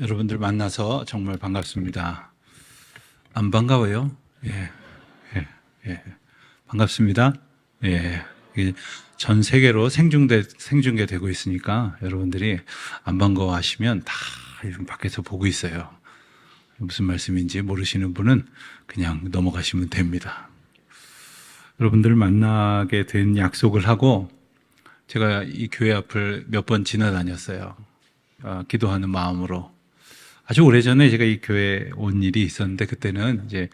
여러분들 만나서 정말 반갑습니다. 안 반가워요? 예, 예, 예. 반갑습니다. 예. 이게 전 세계로 생중계되고 있으니까 여러분들이 안 반가워하시면 다 지금 밖에서 보고 있어요. 무슨 말씀인지 모르시는 분은 그냥 넘어가시면 됩니다. 여러분들 만나게 된 약속을 하고 제가 이 교회 앞을 몇 번 지나다녔어요. 기도하는 마음으로. 아주 오래전에 제가 이 교회에 온 일이 있었는데 그때는 이제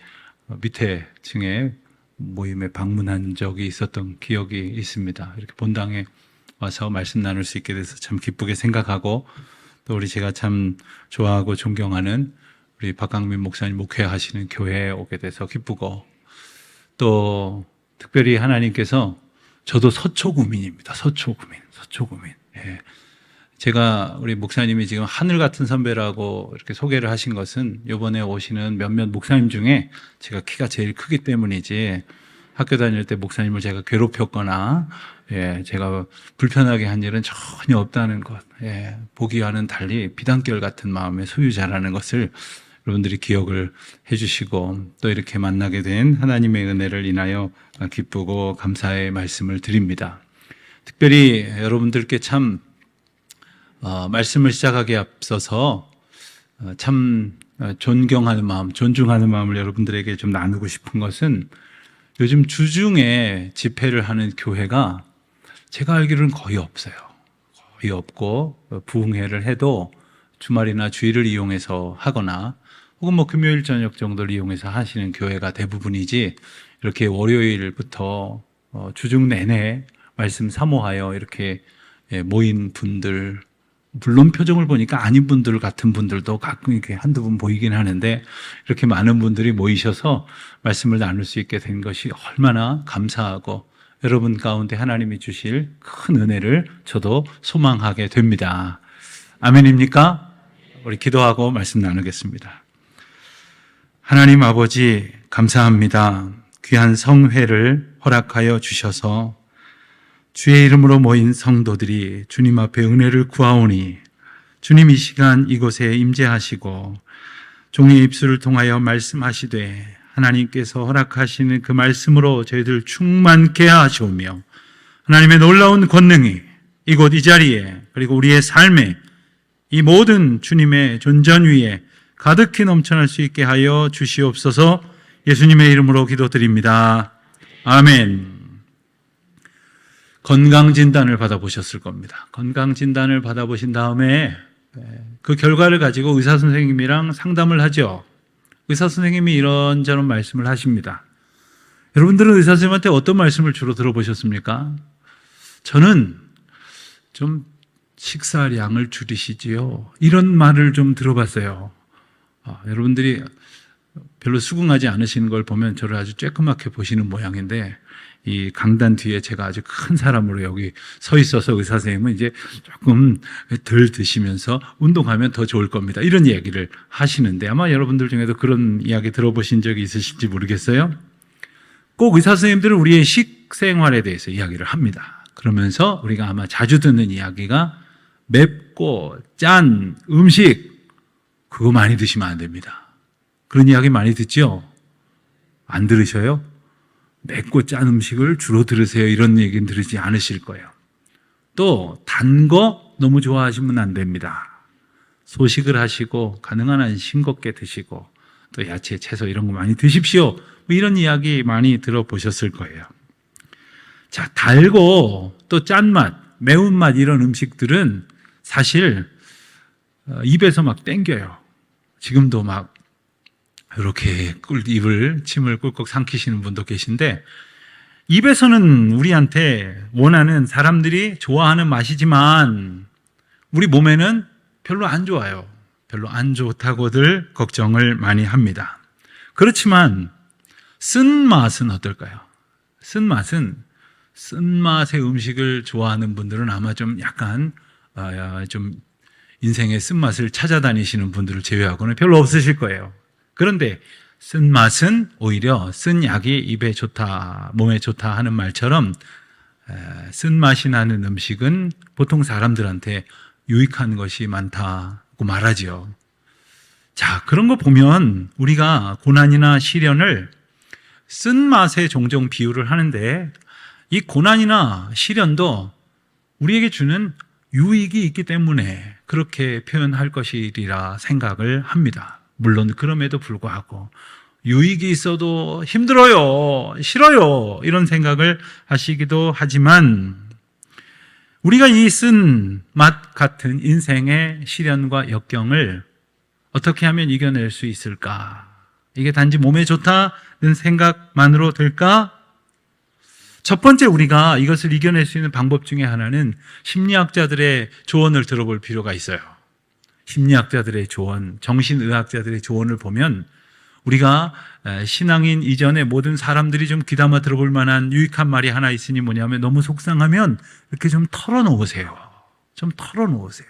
밑에 층에 모임에 방문한 적이 있었던 기억이 있습니다. 이렇게 본당에 와서 말씀 나눌 수 있게 돼서 참 기쁘게 생각하고 또 우리 제가 참 좋아하고 존경하는 우리 박강민 목사님 목회하시는 교회에 오게 돼서 기쁘고 또 특별히 하나님께서 저도 서초구민입니다. 서초구민. 예. 제가 우리 목사님이 지금 하늘 같은 선배라고 이렇게 소개를 하신 것은 이번에 오시는 몇몇 목사님 중에 제가 키가 제일 크기 때문이지 학교 다닐 때 목사님을 제가 괴롭혔거나 제가 불편하게 한 일은 전혀 없다는 것. 보기와는 달리 비단결 같은 마음의 소유자라는 것을 여러분들이 기억을 해주시고 또 이렇게 만나게 된 하나님의 은혜를 인하여 기쁘고 감사의 말씀을 드립니다. 특별히 여러분들께 참 말씀을 시작하기에 앞서서 참 존경하는 마음, 존중하는 마음을 여러분들에게 좀 나누고 싶은 것은 요즘 주중에 집회를 하는 교회가 제가 알기로는 거의 없어요. 거의 없고 부흥회를 해도 주말이나 주일을 이용해서 하거나 혹은 뭐 금요일 저녁 정도를 이용해서 하시는 교회가 대부분이지 이렇게 월요일부터 주중 내내 말씀 사모하여 이렇게 모인 분들 물론 표정을 보니까 아닌 분들 같은 분들도 가끔 이렇게 한두 분 보이긴 하는데 이렇게 많은 분들이 모이셔서 말씀을 나눌 수 있게 된 것이 얼마나 감사하고 여러분 가운데 하나님이 주실 큰 은혜를 저도 소망하게 됩니다. 아멘입니까? 우리 기도하고 말씀 나누겠습니다. 하나님 아버지 감사합니다. 귀한 성회를 허락하여 주셔서 주의 이름으로 모인 성도들이 주님 앞에 은혜를 구하오니 주님 이 시간 이곳에 임재하시고 종의 입술을 통하여 말씀하시되 하나님께서 허락하시는 그 말씀으로 저희들 충만케 하시오며 하나님의 놀라운 권능이 이곳 이 자리에 그리고 우리의 삶에 이 모든 주님의 존전 위에 가득히 넘쳐날 수 있게 하여 주시옵소서. 예수님의 이름으로 기도드립니다. 아멘. 건강진단을 받아보셨을 겁니다. 건강진단을 받아보신 다음에 그 결과를 가지고 의사선생님이랑 상담을 하죠. 의사선생님이 이런저런 말씀을 하십니다. 여러분들은 의사선생님한테 어떤 말씀을 주로 들어보셨습니까? 저는 좀 식사량을 줄이시지요. 이런 말을 좀 들어봤어요. 여러분들이 별로 수긍하지 않으시는 걸 보면 저를 아주 쬐끄맣게 보시는 모양인데 이 강단 뒤에 제가 아주 큰 사람으로 여기 서 있어서 의사 선생님은 이제 조금 덜 드시면서 운동하면 더 좋을 겁니다. 이런 이야기를 하시는데 아마 여러분들 중에도 그런 이야기 들어보신 적이 있으실지 모르겠어요. 꼭 의사 선생님들은 우리의 식생활에 대해서 이야기를 합니다. 그러면서 우리가 아마 자주 듣는 이야기가 맵고 짠 음식 그거 많이 드시면 안 됩니다. 그런 이야기 많이 듣죠? 안 들으셔요? 맵고 짠 음식을 주로 들으세요. 이런 얘기는 들으지 않으실 거예요. 또 단 거 너무 좋아하시면 안 됩니다. 소식을 하시고 가능한 한 싱겁게 드시고 또 야채, 채소 이런 거 많이 드십시오. 뭐 이런 이야기 많이 들어보셨을 거예요. 자, 달고 또 짠맛, 매운맛 이런 음식들은 사실 입에서 막 땡겨요. 지금도 막 이렇게 침을 꿀꺽 삼키시는 분도 계신데 입에서는 우리한테 원하는 사람들이 좋아하는 맛이지만 우리 몸에는 별로 안 좋아요. 별로 안 좋다고들 걱정을 많이 합니다. 그렇지만 쓴맛은 어떨까요? 쓴맛의 음식을 좋아하는 분들은 아마 좀 약간 좀 인생의 쓴맛을 찾아다니시는 분들을 제외하고는 별로 없으실 거예요. 그런데 쓴맛은 오히려 쓴 약이 입에 좋다, 몸에 좋다 하는 말처럼 쓴맛이 나는 음식은 보통 사람들한테 유익한 것이 많다고 말하지요. 자, 그런 거 보면 우리가 고난이나 시련을 쓴맛에 종종 비유를 하는데, 이 고난이나 시련도 우리에게 주는 유익이 있기 때문에 그렇게 표현할 것이리라 생각을 합니다. 물론 그럼에도 불구하고 유익이 있어도 힘들어요, 싫어요, 이런 생각을 하시기도 하지만, 우리가 이 쓴맛 같은 인생의 시련과 역경을 어떻게 하면 이겨낼 수 있을까? 이게 단지 몸에 좋다는 생각만으로 될까? 첫 번째, 우리가 이것을 이겨낼 수 있는 방법 중에 하나는 심리학자들의 조언을 들어볼 필요가 있어요. 심리학자들의 조언, 정신의학자들의 조언을 보면 우리가 신앙인 이전에 모든 사람들이 좀 귀담아 들어볼 만한 유익한 말이 하나 있으니 뭐냐면, 너무 속상하면 이렇게 좀 털어놓으세요. 좀 털어놓으세요.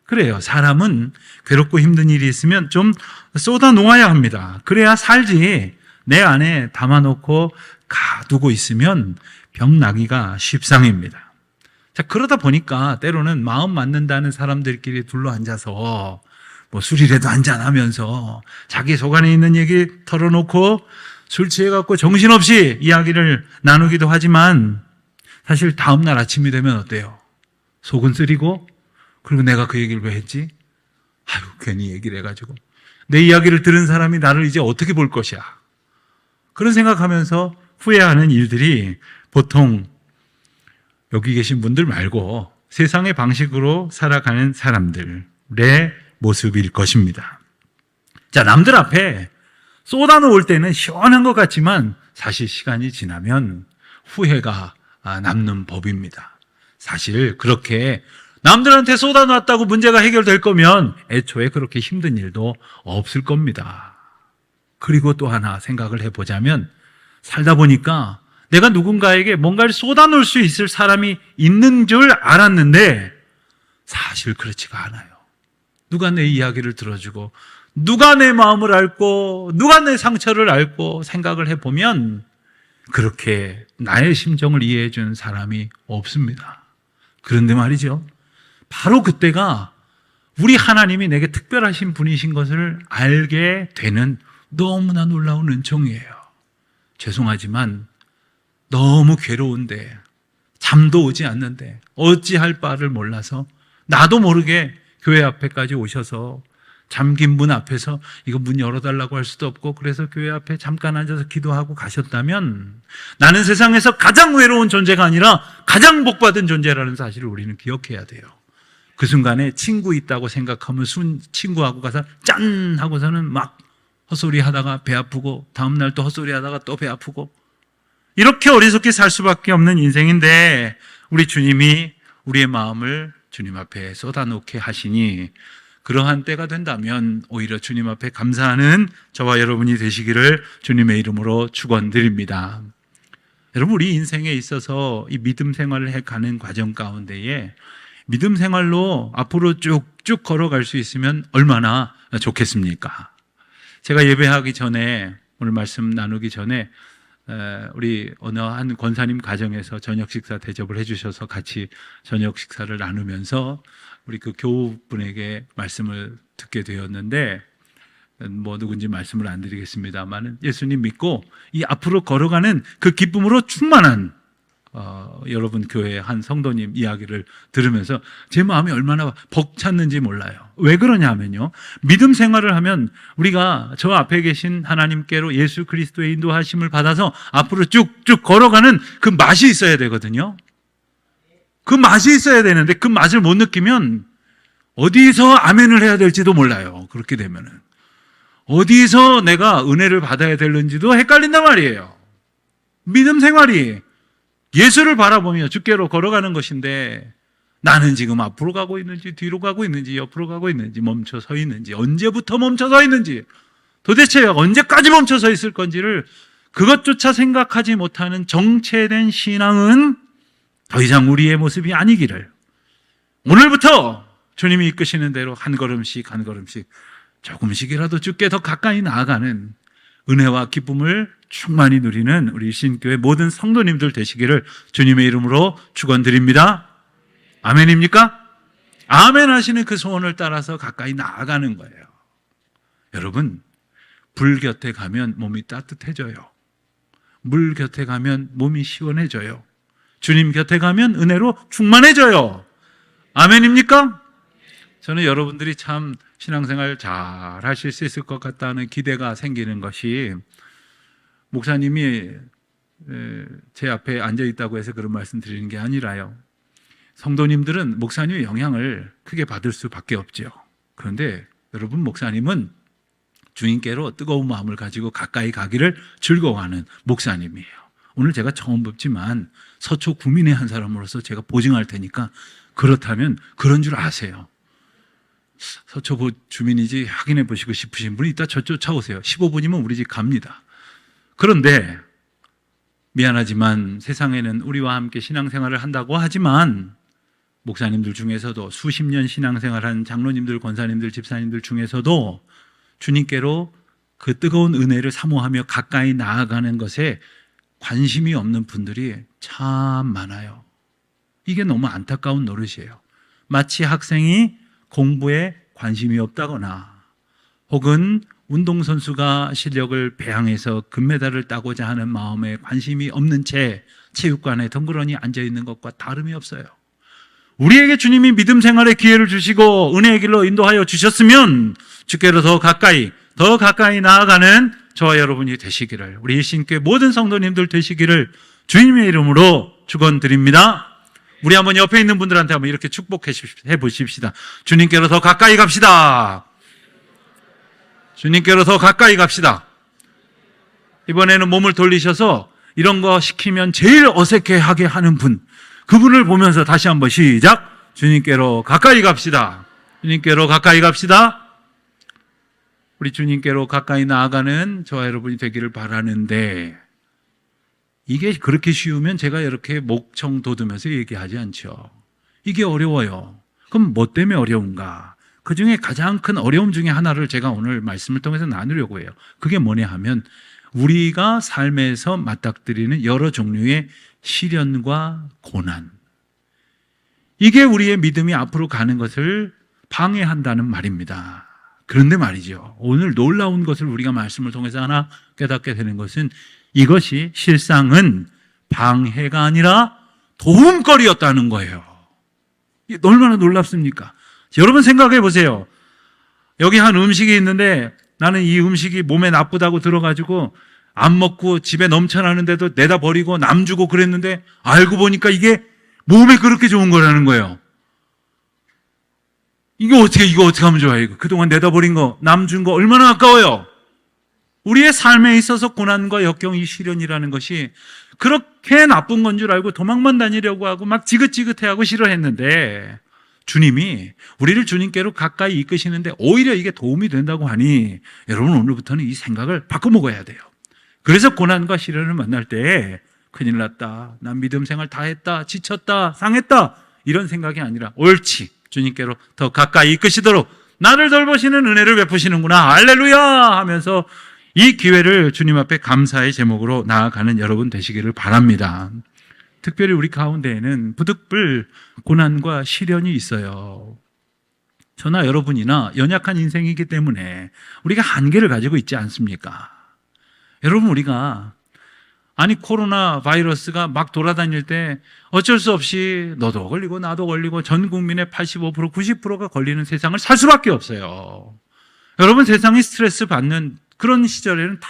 그래요. 사람은 괴롭고 힘든 일이 있으면 좀 쏟아 놓아야 합니다. 그래야 살지. 내 안에 담아놓고 가두고 있으면 병 나기가 십상입니다. 자, 그러다 보니까 때로는 마음 맞는다는 사람들끼리 둘러 앉아서 뭐 술이라도 한잔하면서 자기 속 안에 있는 얘기 털어놓고 술 취해갖고 정신없이 이야기를 나누기도 하지만, 사실 다음날 아침이 되면 어때요? 속은 쓰리고, 그리고 내가 그 얘기를 왜 했지? 아유, 괜히 얘기를 해가지고 내 이야기를 들은 사람이 나를 이제 어떻게 볼 것이야, 그런 생각하면서 후회하는 일들이 보통 여기 계신 분들 말고 세상의 방식으로 살아가는 사람들의 모습일 것입니다. 자, 남들 앞에 쏟아놓을 때는 시원한 것 같지만 사실 시간이 지나면 후회가 남는 법입니다. 사실 그렇게 남들한테 쏟아놨다고 문제가 해결될 거면 애초에 그렇게 힘든 일도 없을 겁니다. 그리고 또 하나 생각을 해보자면, 살다 보니까 내가 누군가에게 뭔가를 쏟아놓을 수 있을 사람이 있는 줄 알았는데 사실 그렇지가 않아요. 누가 내 이야기를 들어주고, 누가 내 마음을 앓고, 누가 내 상처를 앓고, 생각을 해보면 그렇게 나의 심정을 이해해 주는 사람이 없습니다. 그런데 말이죠, 바로 그때가 우리 하나님이 내게 특별하신 분이신 것을 알게 되는 너무나 놀라운 은총이에요. 죄송하지만 너무 괴로운데, 잠도 오지 않는데 어찌할 바를 몰라서 나도 모르게 교회 앞에까지 오셔서 잠긴 문 앞에서 이거 문 열어달라고 할 수도 없고, 그래서 교회 앞에 잠깐 앉아서 기도하고 가셨다면 나는 세상에서 가장 외로운 존재가 아니라 가장 복받은 존재라는 사실을 우리는 기억해야 돼요. 그 순간에 친구 있다고 생각하면 친구하고 가서 짠 하고서는 막 헛소리 하다가 배 아프고, 다음날 또 헛소리 하다가 또 배 아프고, 이렇게 어리석게 살 수밖에 없는 인생인데, 우리 주님이 우리의 마음을 주님 앞에 쏟아놓게 하시니, 그러한 때가 된다면 오히려 주님 앞에 감사하는 저와 여러분이 되시기를 주님의 이름으로 축원드립니다. 여러분, 우리 인생에 있어서 이 믿음 생활을 해가는 과정 가운데에 믿음 생활로 앞으로 쭉쭉 걸어갈 수 있으면 얼마나 좋겠습니까? 제가 예배하기 전에, 오늘 말씀 나누기 전에 우리 어느 한 권사님 가정에서 저녁 식사 대접을 해주셔서 같이 저녁 식사를 나누면서 우리 그 교우분에게 말씀을 듣게 되었는데, 뭐 누군지 말씀을 안 드리겠습니다만, 예수님 믿고 이 앞으로 걸어가는 그 기쁨으로 충만한 여러분 교회의 한 성도님 이야기를 들으면서 제 마음이 얼마나 벅찼는지 몰라요. 왜 그러냐 하면요, 믿음 생활을 하면 우리가 저 앞에 계신 하나님께로 예수 그리스도의 인도하심을 받아서 앞으로 쭉쭉 걸어가는 그 맛이 있어야 되거든요. 그 맛이 있어야 되는데 그 맛을 못 느끼면 어디서 아멘을 해야 될지도 몰라요. 그렇게 되면은 어디서 내가 은혜를 받아야 되는지도 헷갈린단 말이에요. 믿음 생활이 예수를 바라보며 주께로 걸어가는 것인데, 나는 지금 앞으로 가고 있는지 뒤로 가고 있는지 옆으로 가고 있는지 멈춰 서 있는지 언제부터 멈춰 서 있는지 도대체 언제까지 멈춰 서 있을 건지를 그것조차 생각하지 못하는 정체된 신앙은 더 이상 우리의 모습이 아니기를, 오늘부터 주님이 이끄시는 대로 한 걸음씩 한 걸음씩 조금씩이라도 주께 더 가까이 나아가는 은혜와 기쁨을 충만히 누리는 우리 신교회 모든 성도님들 되시기를 주님의 이름으로 축원드립니다. 아멘입니까? 아멘 하시는 그 소원을 따라서 가까이 나아가는 거예요. 여러분, 불 곁에 가면 몸이 따뜻해져요. 물 곁에 가면 몸이 시원해져요. 주님 곁에 가면 은혜로 충만해져요. 아멘입니까? 저는 여러분들이 참 신앙생활 잘 하실 수 있을 것 같다는 기대가 생기는 것이, 목사님이 제 앞에 앉아 있다고 해서 그런 말씀 드리는 게 아니라요, 성도님들은 목사님의 영향을 크게 받을 수밖에 없죠. 그런데 여러분, 목사님은 주님께로 뜨거운 마음을 가지고 가까이 가기를 즐거워하는 목사님이에요. 오늘 제가 처음 뵙지만 서초 구민의 한 사람으로서 제가 보증할 테니까, 그렇다면 그런 줄 아세요. 서초 주민이지 확인해 보시고 싶으신 분이 이따 저 쫓아오세요. 15분이면 우리 집 갑니다. 그런데 미안하지만 세상에는 우리와 함께 신앙생활을 한다고 하지만 목사님들 중에서도 수십 년 신앙생활한 장로님들, 권사님들, 집사님들 중에서도 주님께로 그 뜨거운 은혜를 사모하며 가까이 나아가는 것에 관심이 없는 분들이 참 많아요. 이게 너무 안타까운 노릇이에요. 마치 학생이 공부에 관심이 없다거나, 혹은 운동선수가 실력을 배양해서 금메달을 따고자 하는 마음에 관심이 없는 채 체육관에 덩그러니 앉아있는 것과 다름이 없어요. 우리에게 주님이 믿음 생활의 기회를 주시고 은혜의 길로 인도하여 주셨으면 주께로 더 가까이 나아가는 저와 여러분이 되시기를, 우리 일신교회 모든 성도님들 되시기를 주님의 이름으로 축원드립니다. 우리 한번 옆에 있는 분들한테 한번 이렇게 축복해 보십시다. 주님께로 더 가까이 갑시다. 주님께로 더 가까이 갑시다. 이번에는 몸을 돌리셔서 이런 거 시키면 제일 어색해하게 하는 분, 그분을 보면서 다시 한번 시작. 주님께로 가까이 갑시다. 주님께로 가까이 갑시다. 우리 주님께로 가까이 나아가는 저와 여러분이 되기를 바라는데, 이게 그렇게 쉬우면 제가 이렇게 목청 돋으면서 얘기하지 않죠. 이게 어려워요. 그럼 뭐 때문에 어려운가? 그 중에 가장 큰 어려움 중에 하나를 제가 오늘 말씀을 통해서 나누려고 해요. 그게 뭐냐 하면, 우리가 삶에서 맞닥뜨리는 여러 종류의 시련과 고난, 이게 우리의 믿음이 앞으로 가는 것을 방해한다는 말입니다. 그런데 말이죠, 오늘 놀라운 것을 우리가 말씀을 통해서 하나 깨닫게 되는 것은, 이것이 실상은 방해가 아니라 도움거리였다는 거예요. 이게 얼마나 놀랍습니까? 여러분 생각해 보세요. 여기 한 음식이 있는데 나는 이 음식이 몸에 나쁘다고 들어가지고 안 먹고 집에 넘쳐나는데도 내다 버리고 남 주고 그랬는데, 알고 보니까 이게 몸에 그렇게 좋은 거라는 거예요. 이거 어떻게 하면 좋아요? 이거 그동안 내다 버린 거, 남 준 거 얼마나 아까워요. 우리의 삶에 있어서 고난과 역경이, 시련이라는 것이 그렇게 나쁜 건 줄 알고 도망만 다니려고 하고 막 지긋지긋해하고 싫어했는데, 주님이 우리를 주님께로 가까이 이끄시는데 오히려 이게 도움이 된다고 하니, 여러분 오늘부터는 이 생각을 바꿔 먹어야 돼요. 그래서 고난과 시련을 만날 때 큰일 났다, 난 믿음 생활 다 했다, 지쳤다, 상했다, 이런 생각이 아니라 옳지, 주님께로 더 가까이 이끄시도록 나를 돌보시는 은혜를 베푸시는구나, 할렐루야 하면서 이 기회를 주님 앞에 감사의 제목으로 나아가는 여러분 되시기를 바랍니다. 특별히 우리 가운데에는 부득불 고난과 시련이 있어요. 저나 여러분이나 연약한 인생이기 때문에 우리가 한계를 가지고 있지 않습니까? 여러분, 우리가 코로나 바이러스가 막 돌아다닐 때 어쩔 수 없이 너도 걸리고 나도 걸리고 전 국민의 85%, 90%가 걸리는 세상을 살 수밖에 없어요. 여러분, 세상이 스트레스 받는 그런 시절에는 다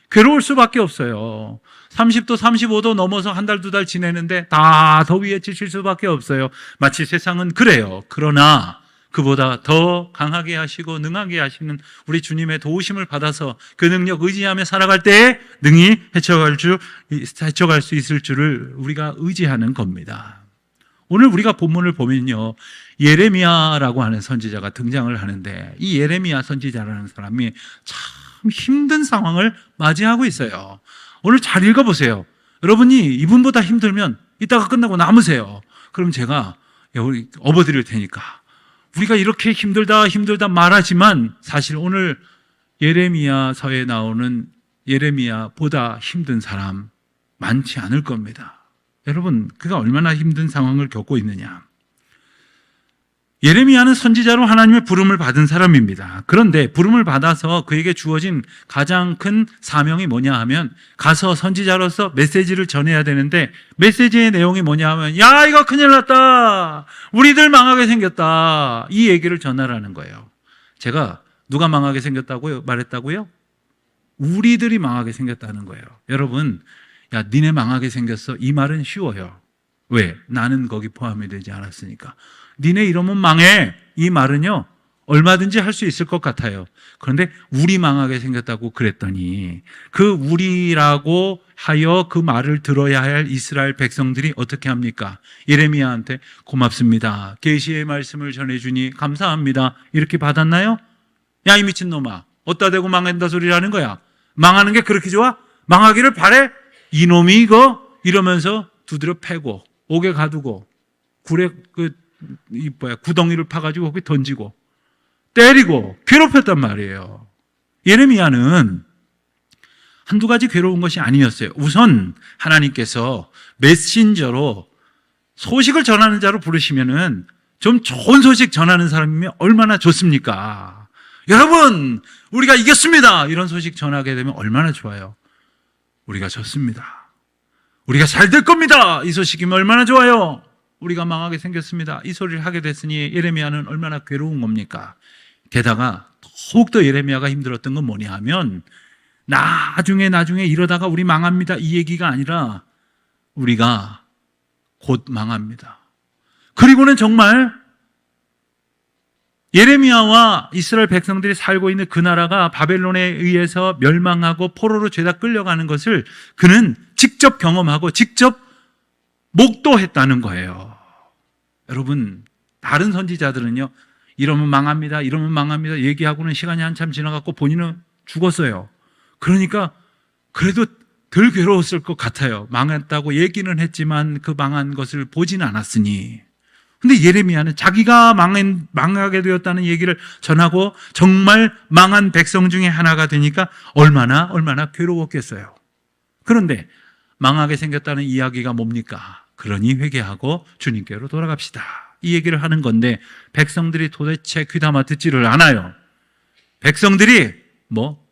괴로울 수밖에 없어요. 30도, 35도 넘어서 한 달, 두 달 지내는데 다 더위에 지칠 수밖에 없어요. 마치 세상은 그래요. 그러나 그보다 더 강하게 하시고 능하게 하시는 우리 주님의 도우심을 받아서 그 능력 의지하며 살아갈 때에 능히 헤쳐갈 수 있을 줄을 우리가 의지하는 겁니다. 오늘 우리가 본문을 보면요, 예레미야라고 하는 선지자가 등장을 하는데, 이 예레미야 선지자라는 사람이 참 힘든 상황을 맞이하고 있어요. 오늘 잘 읽어보세요. 여러분이 이분보다 힘들면 이따가 끝나고 남으세요. 그럼 제가 업어드릴 테니까. 우리가 이렇게 힘들다 말하지만 사실 오늘 예레미야서에 나오는 예레미야보다 힘든 사람 많지 않을 겁니다. 여러분, 그가 얼마나 힘든 상황을 겪고 있느냐. 예레미야는 선지자로 하나님의 부름을 받은 사람입니다. 그런데 부름을 받아서 그에게 주어진 가장 큰 사명이 뭐냐 하면 가서 선지자로서 메시지를 전해야 되는데 메시지의 내용이 뭐냐 하면 야 이거 큰일 났다. 우리들 망하게 생겼다. 이 얘기를 전하라는 거예요. 제가 누가 망하게 생겼다고요? 말했다고요? 우리들이 망하게 생겼다는 거예요. 여러분, 야 니네 망하게 생겼어. 이 말은 쉬워요. 왜? 나는 거기 포함이 되지 않았으니까. 니네 이러면 망해. 이 말은요, 얼마든지 할 수 있을 것 같아요. 그런데 우리 망하게 생겼다고 그랬더니 그 우리라고 하여 그 말을 들어야 할 이스라엘 백성들이 어떻게 합니까? 예레미야한테 고맙습니다. 계시의 말씀을 전해주니 감사합니다. 이렇게 받았나요? 야, 이 미친놈아. 어디다 대고 망한다 소리를 하는 거야. 망하는 게 그렇게 좋아? 망하기를 바래? 이놈이 이거? 이러면서 두드려 패고 옥에 가두고 굴에 구덩이를 파가지고 거기 던지고 때리고 괴롭혔단 말이에요. 예레미야는 한두 가지 괴로운 것이 아니었어요. 우선 하나님께서 메신저로 소식을 전하는 자로 부르시면은 좀 좋은 소식 전하는 사람이면 얼마나 좋습니까? 여러분, 우리가 이겼습니다. 이런 소식 전하게 되면 얼마나 좋아요. 우리가 졌습니다. 우리가 잘 될 겁니다. 이 소식이면 얼마나 좋아요. 우리가 망하게 생겼습니다. 이 소리를 하게 됐으니 예레미야는 얼마나 괴로운 겁니까? 게다가 더욱더 예레미야가 힘들었던 건 뭐냐 하면 나중에 이러다가 우리 망합니다. 이 얘기가 아니라 우리가 곧 망합니다. 그리고는 정말 예레미야와 이스라엘 백성들이 살고 있는 그 나라가 바벨론에 의해서 멸망하고 포로로 죄다 끌려가는 것을 그는 직접 경험하고 직접 목도했다는 거예요. 여러분, 다른 선지자들은요, 이러면 망합니다, 얘기하고는 시간이 한참 지나갔고 본인은 죽었어요. 그러니까 그래도 덜 괴로웠을 것 같아요. 망했다고 얘기는 했지만 그 망한 것을 보진 않았으니. 근데 예레미야는 자기가 망하게 되었다는 얘기를 전하고 정말 망한 백성 중에 하나가 되니까 얼마나 괴로웠겠어요. 그런데 망하게 생겼다는 이야기가 뭡니까? 그러니 회개하고 주님께로 돌아갑시다. 이 얘기를 하는 건데 백성들이 도대체 귀담아 듣지를 않아요. 백성들이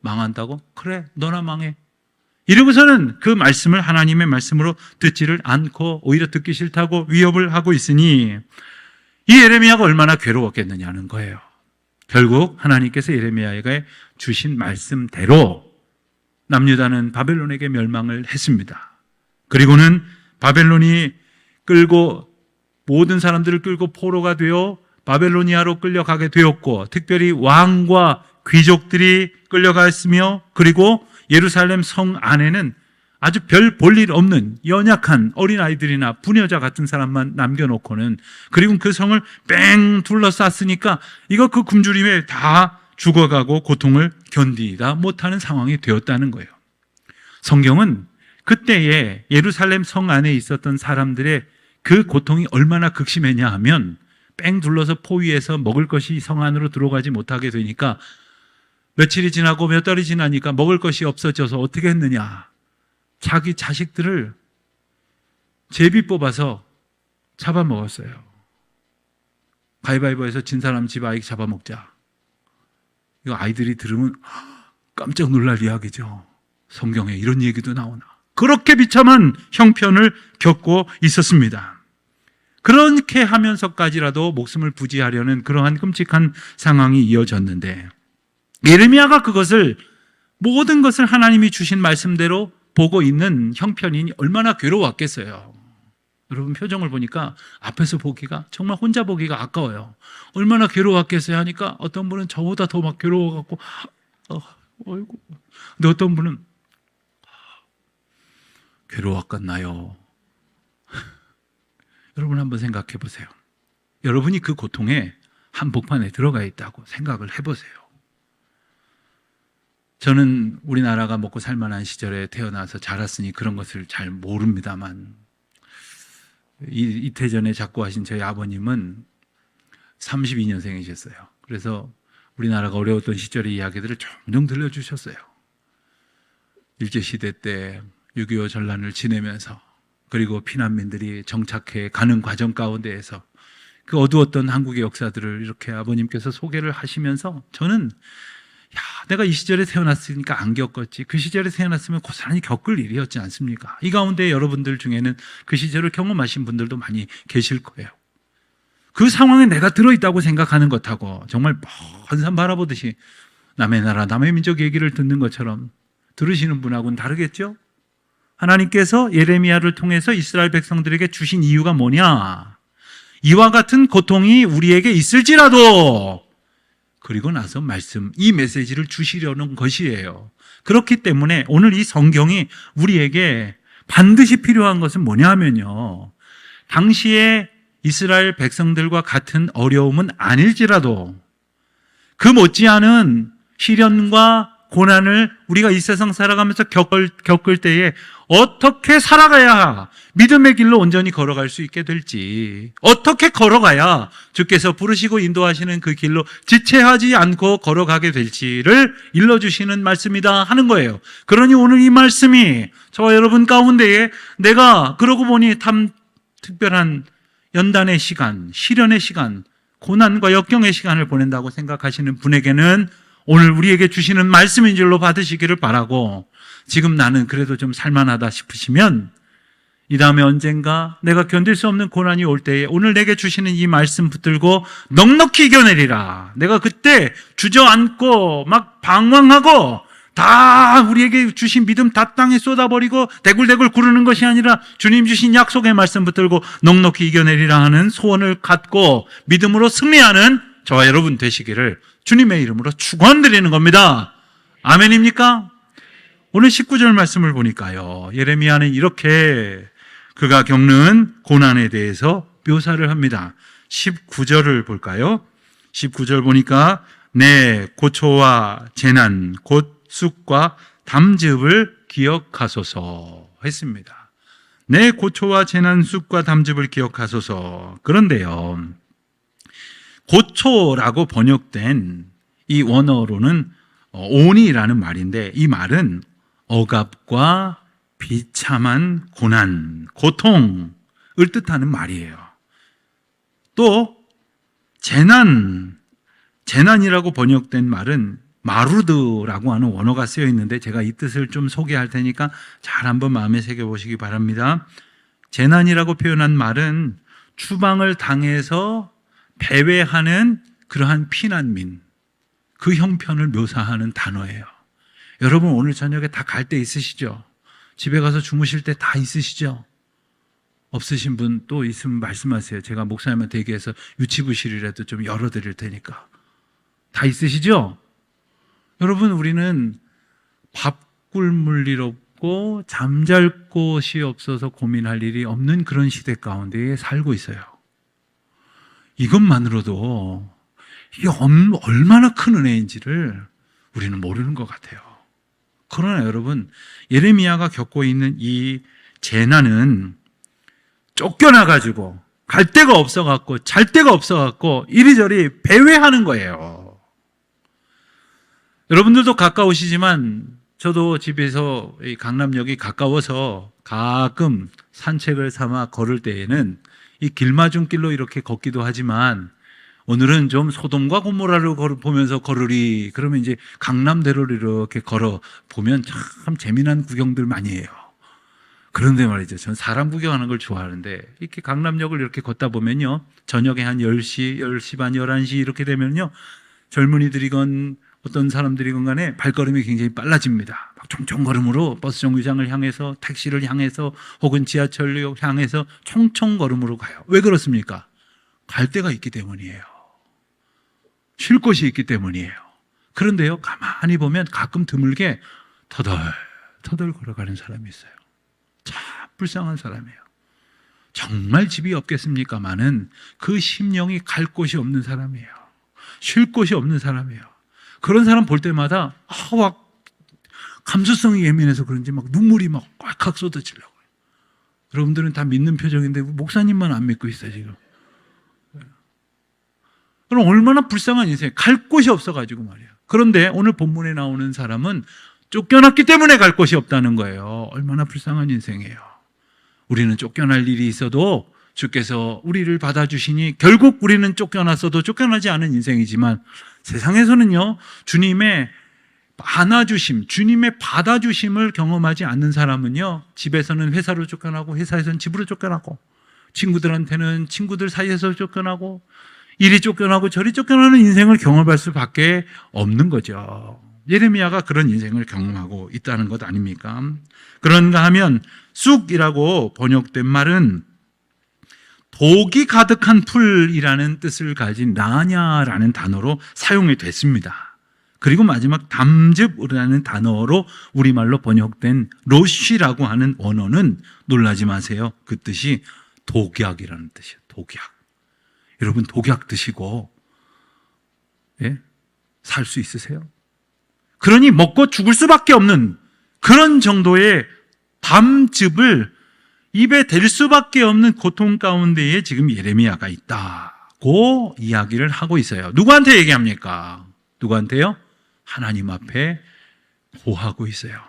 망한다고? 그래, 너나 망해. 이러고서는 그 말씀을 하나님의 말씀으로 듣지를 않고 오히려 듣기 싫다고 위협을 하고 있으니 이 예레미야가 얼마나 괴로웠겠느냐는 거예요. 결국 하나님께서 예레미야에게 주신 말씀대로 남유다는 바벨론에게 멸망을 했습니다. 그리고는 바벨론이 모든 사람들을 끌고 포로가 되어 바벨로니아로 끌려가게 되었고 특별히 왕과 귀족들이 끌려갔으며 그리고 예루살렘 성 안에는 아주 별 볼 일 없는 연약한 어린아이들이나 부녀자 같은 사람만 남겨놓고는 그리고 그 성을 뺑 둘러쌌으니까 이거 그 굶주림에 다 죽어가고 고통을 견디다 못하는 상황이 되었다는 거예요. 성경은 그때에 예루살렘 성 안에 있었던 사람들의 그 고통이 얼마나 극심했냐 하면 뺑 둘러서 포위해서 먹을 것이 성 안으로 들어가지 못하게 되니까 며칠이 지나고 몇 달이 지나니까 먹을 것이 없어져서 어떻게 했느냐. 자기 자식들을 제비 뽑아서 잡아먹었어요. 가위바위보에서 진 사람 집 아이 잡아먹자. 이거 아이들이 들으면 깜짝 놀랄 이야기죠. 성경에 이런 얘기도 나오나. 그렇게 비참한 형편을 겪고 있었습니다. 그렇게 하면서까지라도 목숨을 부지하려는 그러한 끔찍한 상황이 이어졌는데 예레미야가 모든 것을 하나님이 주신 말씀대로 보고 있는 형편이니 얼마나 괴로웠겠어요. 여러분 표정을 보니까 앞에서 보기가 정말 혼자 보기가 아까워요. 얼마나 괴로웠겠어요 하니까 어떤 분은 저보다 더 막 괴로워갖고 어이구. 근데 어떤 분은 괴로웠겠나요? 여러분 한번 생각해 보세요. 여러분이 그 고통의 한복판에 들어가 있다고 생각을 해보세요. 저는 우리나라가 먹고 살만한 시절에 태어나서 자랐으니 그런 것을 잘 모릅니다만 이태 전에 작고하신 저희 아버님은 32년생이셨어요. 그래서 우리나라가 어려웠던 시절의 이야기들을 종종 들려주셨어요. 일제시대 때 6.25 전란을 지내면서 그리고 피난민들이 정착해 가는 과정 가운데에서 그 어두웠던 한국의 역사들을 이렇게 아버님께서 소개를 하시면서 저는 내가 이 시절에 태어났으니까 안 겪었지, 그 시절에 태어났으면 고스란히 겪을 일이었지 않습니까? 이 가운데 여러분들 중에는 그 시절을 경험하신 분들도 많이 계실 거예요. 그 상황에 내가 들어있다고 생각하는 것하고 정말 먼 산 바라보듯이 남의 나라, 남의 민족 얘기를 듣는 것처럼 들으시는 분하고는 다르겠죠? 하나님께서 예레미야를 통해서 이스라엘 백성들에게 주신 이유가 뭐냐? 이와 같은 고통이 우리에게 있을지라도, 그리고 나서 이 메시지를 주시려는 것이에요. 그렇기 때문에 오늘 이 성경이 우리에게 반드시 필요한 것은 뭐냐 하면요, 당시에 이스라엘 백성들과 같은 어려움은 아닐지라도 그 못지않은 시련과 고난을 우리가 이 세상 살아가면서 겪을 때에 어떻게 살아가야 믿음의 길로 온전히 걸어갈 수 있게 될지, 어떻게 걸어가야 주께서 부르시고 인도하시는 그 길로 지체하지 않고 걸어가게 될지를 일러주시는 말씀이다 하는 거예요. 그러니 오늘 이 말씀이 저와 여러분 가운데에 내가 그러고 보니 참 특별한 연단의 시간, 시련의 시간, 고난과 역경의 시간을 보낸다고 생각하시는 분에게는 오늘 우리에게 주시는 말씀인 줄로 받으시기를 바라고, 지금 나는 그래도 좀 살만하다 싶으시면 이 다음에 언젠가 내가 견딜 수 없는 고난이 올 때에 오늘 내게 주시는 이 말씀 붙들고 넉넉히 이겨내리라. 내가 그때 주저앉고 막 방황하고 다 우리에게 주신 믿음 다 땅에 쏟아버리고 대굴대굴 구르는 것이 아니라 주님 주신 약속의 말씀 붙들고 넉넉히 이겨내리라 하는 소원을 갖고 믿음으로 승리하는 저와 여러분 되시기를 주님의 이름으로 축원드리는 겁니다. 아멘입니까? 오늘 19절 말씀을 보니까요, 예레미야는 이렇게 그가 겪는 고난에 대해서 묘사를 합니다. 19절을 볼까요? 19절 보니까 내 고초와 재난 곧 쑥과 담즙을 기억하소서 했습니다. 내 고초와 재난 쑥과 담즙을 기억하소서. 그런데요, 고초라고 번역된 이 원어로는 온이라는 말인데, 이 말은 억압과 비참한 고난, 고통을 뜻하는 말이에요. 또 재난이라고 번역된 말은 마루드라고 하는 원어가 쓰여 있는데, 제가 이 뜻을 좀 소개할 테니까 잘 한번 마음에 새겨보시기 바랍니다. 재난이라고 표현한 말은 추방을 당해서 배회하는 그러한 피난민, 그 형편을 묘사하는 단어예요. 여러분 오늘 저녁에 다 갈 때 있으시죠? 집에 가서 주무실 때 다 있으시죠? 없으신 분 또 있으면 말씀하세요. 제가 목사님한테 얘기해서 유치부실이라도 좀 열어드릴 테니까. 다 있으시죠? 여러분, 우리는 밥 굶을 일 없고 잠잘 곳이 없어서 고민할 일이 없는 그런 시대 가운데에 살고 있어요. 이것만으로도 이게 얼마나 큰 은혜인지를 우리는 모르는 것 같아요. 그러나 여러분, 예레미야가 겪고 있는 이 재난은 쫓겨나가지고 갈 데가 없어갖고 잘 데가 없어갖고 이리저리 배회하는 거예요. 여러분들도 가까우시지만 저도 집에서 이 강남역이 가까워서 가끔 산책을 삼아 걸을 때에는 이 길마중길로 이렇게 걷기도 하지만, 오늘은 좀 소돔과 고모라를 보면서 걸으리, 그러면 이제 강남대로를 이렇게 걸어 보면 참 재미난 구경들 많이 해요. 그런데 말이죠, 전 사람 구경하는 걸 좋아하는데, 이렇게 강남역을 이렇게 걷다 보면요, 저녁에 한 10시, 10시 반, 11시 이렇게 되면요, 젊은이들이건 어떤 사람들이건 간에 발걸음이 굉장히 빨라집니다. 막 총총걸음으로 버스 정류장을 향해서, 택시를 향해서, 혹은 지하철역 향해서 총총걸음으로 가요. 왜 그렇습니까? 갈 데가 있기 때문이에요. 쉴 곳이 있기 때문이에요. 그런데요, 가만히 보면 가끔 드물게 터덜터덜 걸어가는 사람이 있어요. 참 불쌍한 사람이에요. 정말 집이 없겠습니까마는 그 심령이 갈 곳이 없는 사람이에요. 쉴 곳이 없는 사람이에요. 그런 사람 볼 때마다 막 감수성이 예민해서 그런지 막 눈물이 막 꽉꽉 쏟아지려고요. 여러분들은 다 믿는 표정인데 목사님만 안 믿고 있어요 지금. 그럼 얼마나 불쌍한 인생, 갈 곳이 없어가지고 말이에요. 그런데 오늘 본문에 나오는 사람은 쫓겨났기 때문에 갈 곳이 없다는 거예요. 얼마나 불쌍한 인생이에요. 우리는 쫓겨날 일이 있어도 주께서 우리를 받아주시니 결국 우리는 쫓겨났어도 쫓겨나지 않은 인생이지만 세상에서는요, 주님의 안아주심, 주님의 받아주심을 경험하지 않는 사람은요, 집에서는 회사로 쫓겨나고 회사에서는 집으로 쫓겨나고 친구들한테는 친구들 사이에서 쫓겨나고 이리 쫓겨나고 저리 쫓겨나는 인생을 경험할 수밖에 없는 거죠. 예레미야가 그런 인생을 경험하고 있다는 것 아닙니까? 그런가 하면 쑥이라고 번역된 말은 독이 가득한 풀이라는 뜻을 가진 라냐라는 단어로 사용이 됐습니다. 그리고 마지막 담즙이라는 단어로 우리말로 번역된 로쉬라고 하는 원어는 놀라지 마세요. 그 뜻이 독약이라는 뜻이에요. 독약. 여러분 독약 드시고 살 수 있으세요? 그러니 먹고 죽을 수밖에 없는 그런 정도의 담즙을 입에 댈 수밖에 없는 고통 가운데에 지금 예레미야가 있다고 이야기를 하고 있어요. 누구한테 얘기합니까? 누구한테요? 하나님 앞에 고하고 있어요.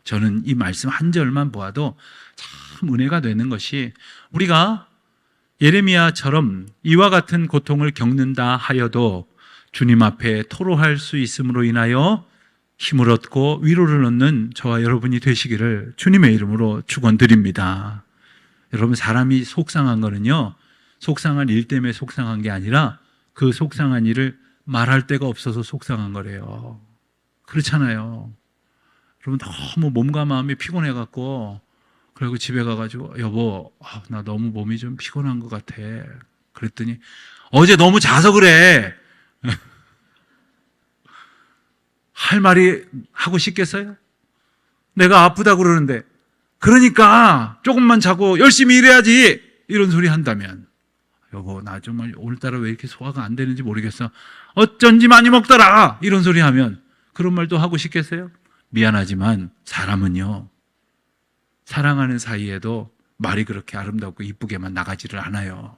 저는 이 말씀 한 절만 보아도 참 은혜가 되는 것이, 우리가 예레미야처럼 이와 같은 고통을 겪는다 하여도 주님 앞에 토로할 수 있음으로 인하여 힘을 얻고 위로를 얻는 저와 여러분이 되시기를 주님의 이름으로 축원드립니다. 여러분, 사람이 속상한 거는요, 속상한 일 때문에 속상한 게 아니라 그 속상한 일을 말할 데가 없어서 속상한 거래요. 그렇잖아요. 여러분, 너무 몸과 마음이 피곤해갖고 그리고 집에 가가지고 여보, 나 너무 몸이 좀 피곤한 것 같아. 그랬더니 어제 너무 자서 그래. 할 말이 하고 싶겠어요? 내가 아프다고 그러는데, 그러니까 조금만 자고 열심히 일해야지, 이런 소리 한다면, 여보 나 정말 오늘따라 왜 이렇게 소화가 안 되는지 모르겠어, 어쩐지 많이 먹더라, 이런 소리 하면 그런 말도 하고 싶겠어요? 미안하지만 사람은요, 사랑하는 사이에도 말이 그렇게 아름답고 이쁘게만 나가지를 않아요.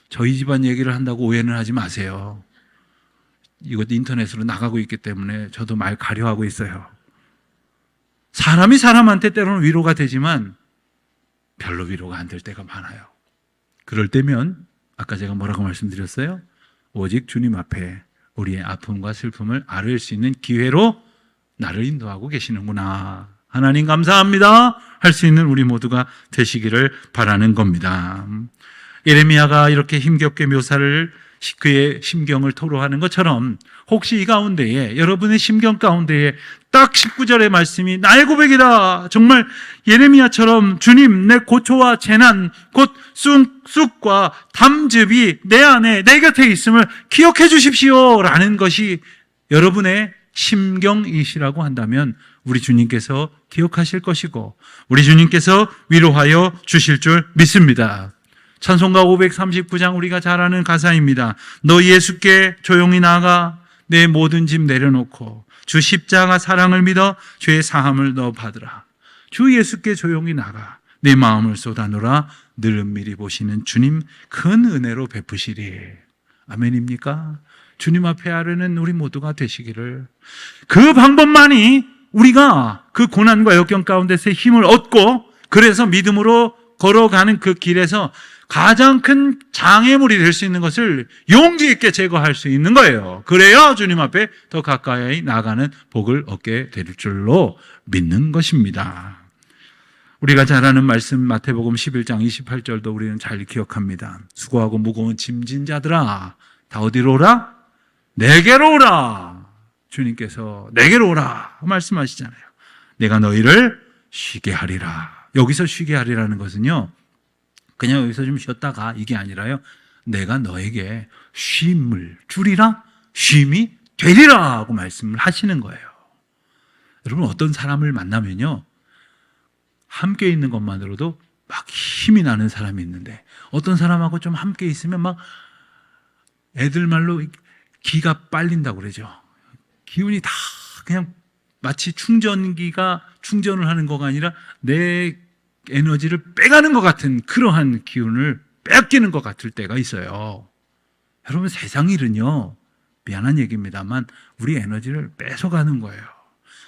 저희 집안 얘기를 한다고 오해는 하지 마세요. 이것도 인터넷으로 나가고 있기 때문에 저도 말 가려하고 있어요. 사람이 사람한테 때로는 위로가 되지만 별로 위로가 안 될 때가 많아요. 그럴 때면 아까 제가 뭐라고 말씀드렸어요? 오직 주님 앞에 우리의 아픔과 슬픔을 아뢰을 수 있는 기회로 나를 인도하고 계시는구나, 하나님 감사합니다 할 수 있는 우리 모두가 되시기를 바라는 겁니다. 예레미야가 이렇게 힘겹게 묘사를, 그의 심경을 토로하는 것처럼 혹시 이 가운데에, 여러분의 심경 가운데에 딱 19절의 말씀이 나의 고백이다, 정말 예레미야처럼 주님 내 고초와 재난 곧 쑥과 담즙이 내 안에 내 곁에 있음을 기억해 주십시오 라는 것이 여러분의 심경이시라고 한다면 우리 주님께서 기억하실 것이고 우리 주님께서 위로하여 주실 줄 믿습니다. 찬송가 539장 우리가 잘 아는 가사입니다. 너 예수께 조용히 나아가 내 모든 짐 내려놓고 주 십자가 사랑을 믿어 죄의 사함을 너 받으라. 주 예수께 조용히 나가 내 마음을 쏟아놓으라. 늘 은밀히 보시는 주님 큰 은혜로 베푸시리. 아멘입니까? 주님 앞에 아뢰는 우리 모두가 되시기를, 그 방법만이 우리가 그 고난과 역경 가운데서 힘을 얻고 그래서 믿음으로 걸어가는 그 길에서 가장 큰 장애물이 될 수 있는 것을 용기 있게 제거할 수 있는 거예요. 그래야 주님 앞에 더 가까이 나가는 복을 얻게 될 줄로 믿는 것입니다. 우리가 잘 아는 말씀 마태복음 11장 28절도 우리는 잘 기억합니다. 수고하고 무거운 짐진 자들아 다 어디로 오라? 내게로 오라. 주님께서 내게로 오라 말씀하시잖아요. 내가 너희를 쉬게 하리라. 여기서 쉬게 하리라는 것은요, 그냥 여기서 좀 쉬었다가 이게 아니라요, 내가 너에게 쉼을 주리라, 쉼이 되리라 하고 말씀을 하시는 거예요. 여러분, 어떤 사람을 만나면요, 함께 있는 것만으로도 막 힘이 나는 사람이 있는데 어떤 사람하고 좀 함께 있으면 막 애들 말로 기가 빨린다고 그러죠. 기운이 다 그냥 마치 충전기가 충전을 하는 거가 아니라 내 에너지를 빼가는 것 같은 그러한 기운을 뺏기는 것 같을 때가 있어요. 여러분, 세상 일은요, 미안한 얘기입니다만 우리 에너지를 뺏어가는 거예요.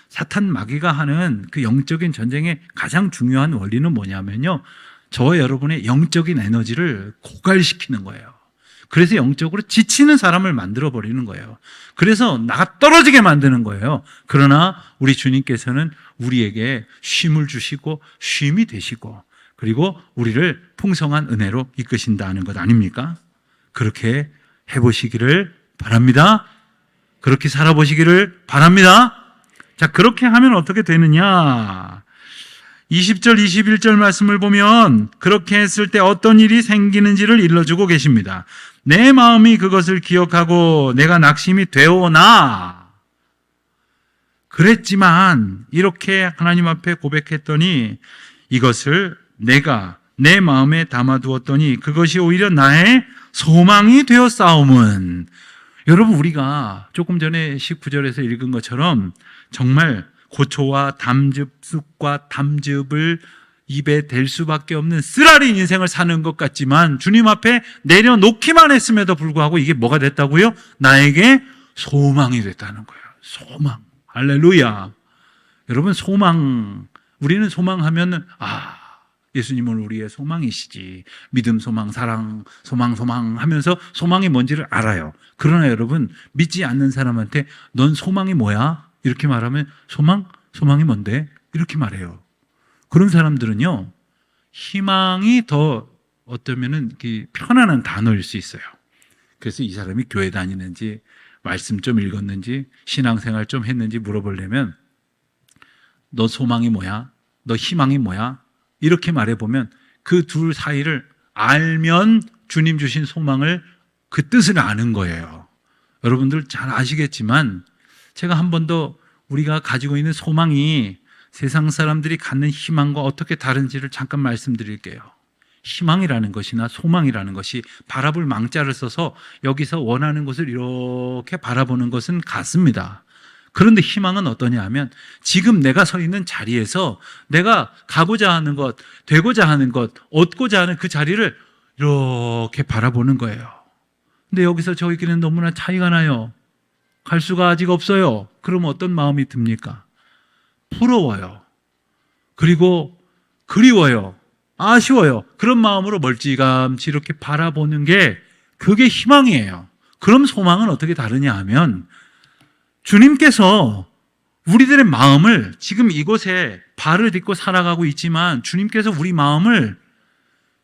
사탄 마귀가 하는 그 영적인 전쟁의 가장 중요한 원리는 뭐냐면요, 저와 여러분의 영적인 에너지를 고갈시키는 거예요. 그래서 영적으로 지치는 사람을 만들어버리는 거예요. 그래서 나가 떨어지게 만드는 거예요. 그러나 우리 주님께서는 우리에게 쉼을 주시고 쉼이 되시고 그리고 우리를 풍성한 은혜로 이끄신다는 것 아닙니까? 그렇게 해보시기를 바랍니다. 그렇게 살아보시기를 바랍니다. 자, 그렇게 하면 어떻게 되느냐? 20절, 21절 말씀을 보면 그렇게 했을 때 어떤 일이 생기는지를 일러주고 계십니다. 내 마음이 그것을 기억하고 내가 낙심이 되오나 그랬지만 이렇게 하나님 앞에 고백했더니 이것을 내가 내 마음에 담아두었더니 그것이 오히려 나의 소망이 되었사옴은 여러분 우리가 조금 전에 19절에서 읽은 것처럼 정말 고초와 담즙숙과 담즙을 입에 댈 수밖에 없는 쓰라린 인생을 사는 것 같지만 주님 앞에 내려놓기만 했음에도 불구하고 이게 뭐가 됐다고요? 나에게 소망이 됐다는 거예요. 소망. 할렐루야. 여러분 소망, 우리는 소망하면 예수님은 우리의 소망이시지. 믿음, 소망, 사랑, 소망 하면서 소망이 뭔지를 알아요. 그러나 여러분 믿지 않는 사람한테 넌 소망이 뭐야? 이렇게 말하면 소망이 뭔데? 이렇게 말해요. 그런 사람들은요, 희망이 더 어쩌면은 편안한 단어일 수 있어요. 그래서 이 사람이 교회 다니는지, 말씀 좀 읽었는지, 신앙생활 좀 했는지 물어보려면, 너 소망이 뭐야? 너 희망이 뭐야? 이렇게 말해보면 그 둘 사이를 알면 주님 주신 소망을 그 뜻을 아는 거예요. 여러분들 잘 아시겠지만, 제가 한 번 더 우리가 가지고 있는 소망이 세상 사람들이 갖는 희망과 어떻게 다른지를 잠깐 말씀드릴게요. 희망이라는 것이나 소망이라는 것이 바라볼 망자를 써서 여기서 원하는 것을 이렇게 바라보는 것은 같습니다. 그런데 희망은 어떠냐 하면 지금 내가 서 있는 자리에서 내가 가고자 하는 것, 되고자 하는 것, 얻고자 하는 그 자리를 이렇게 바라보는 거예요. 근데 여기서 저희끼리는 너무나 차이가 나요. 갈 수가 아직 없어요. 그러면 어떤 마음이 듭니까? 부러워요. 그리고 그리워요. 아쉬워요. 그런 마음으로 멀찌감치 이렇게 바라보는 게 그게 희망이에요. 그럼 소망은 어떻게 다르냐 하면 주님께서 우리들의 마음을 지금 이곳에 발을 딛고 살아가고 있지만 주님께서 우리 마음을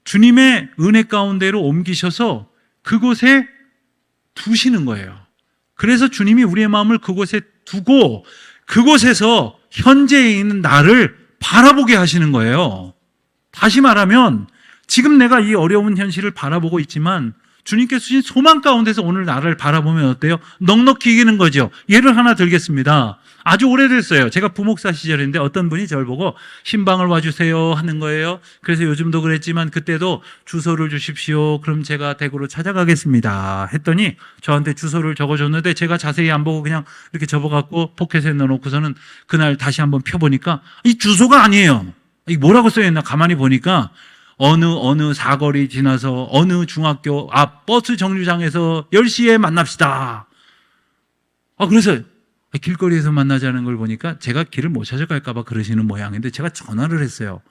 주님의 은혜 가운데로 옮기셔서 그곳에 두시는 거예요. 그래서 주님이 우리의 마음을 그곳에 두고 그곳에서 현재에 있는 나를 바라보게 하시는 거예요. 다시 말하면 지금 내가 이 어려운 현실을 바라보고 있지만 주님께서 주신 소망 가운데서 오늘 나를 바라보면 어때요? 넉넉히 이기는 거죠. 예를 하나 들겠습니다. 아주 오래됐어요. 제가 부목사 시절인데 어떤 분이 저를 보고 신방을 와주세요 하는 거예요. 그래서 요즘도 그랬지만 그때도 주소를 주십시오. 그럼 제가 댁으로 찾아가겠습니다 했더니 저한테 주소를 적어줬는데 제가 자세히 안 보고 그냥 이렇게 접어갖고 포켓에 넣어놓고서는 그날 다시 한번 펴보니까 이 주소가 아니에요. 이 뭐라고 써있나 가만히 보니까 어느 사거리 지나서 어느 중학교 앞 버스 정류장에서 10시에 만납시다. 그래서 길거리에서 만나자는 걸 보니까 제가 길을 못 찾아갈까 봐 그러시는 모양인데 제가 전화를 했어요.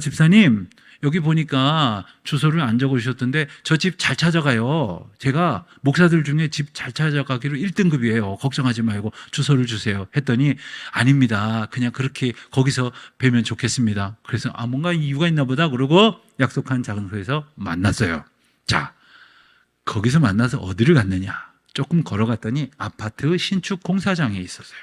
집사님 여기 보니까 주소를 안 적어주셨던데 저 집 잘 찾아가요. 제가 목사들 중에 집 잘 찾아가기로 1등급이에요. 걱정하지 말고 주소를 주세요 했더니 아닙니다. 그냥 그렇게 거기서 뵈면 좋겠습니다. 그래서 뭔가 이유가 있나 보다 그러고 약속한 장소에서 만났어요. 자, 거기서 만나서 어디를 갔느냐? 조금 걸어갔더니 아파트 신축 공사장에 있었어요.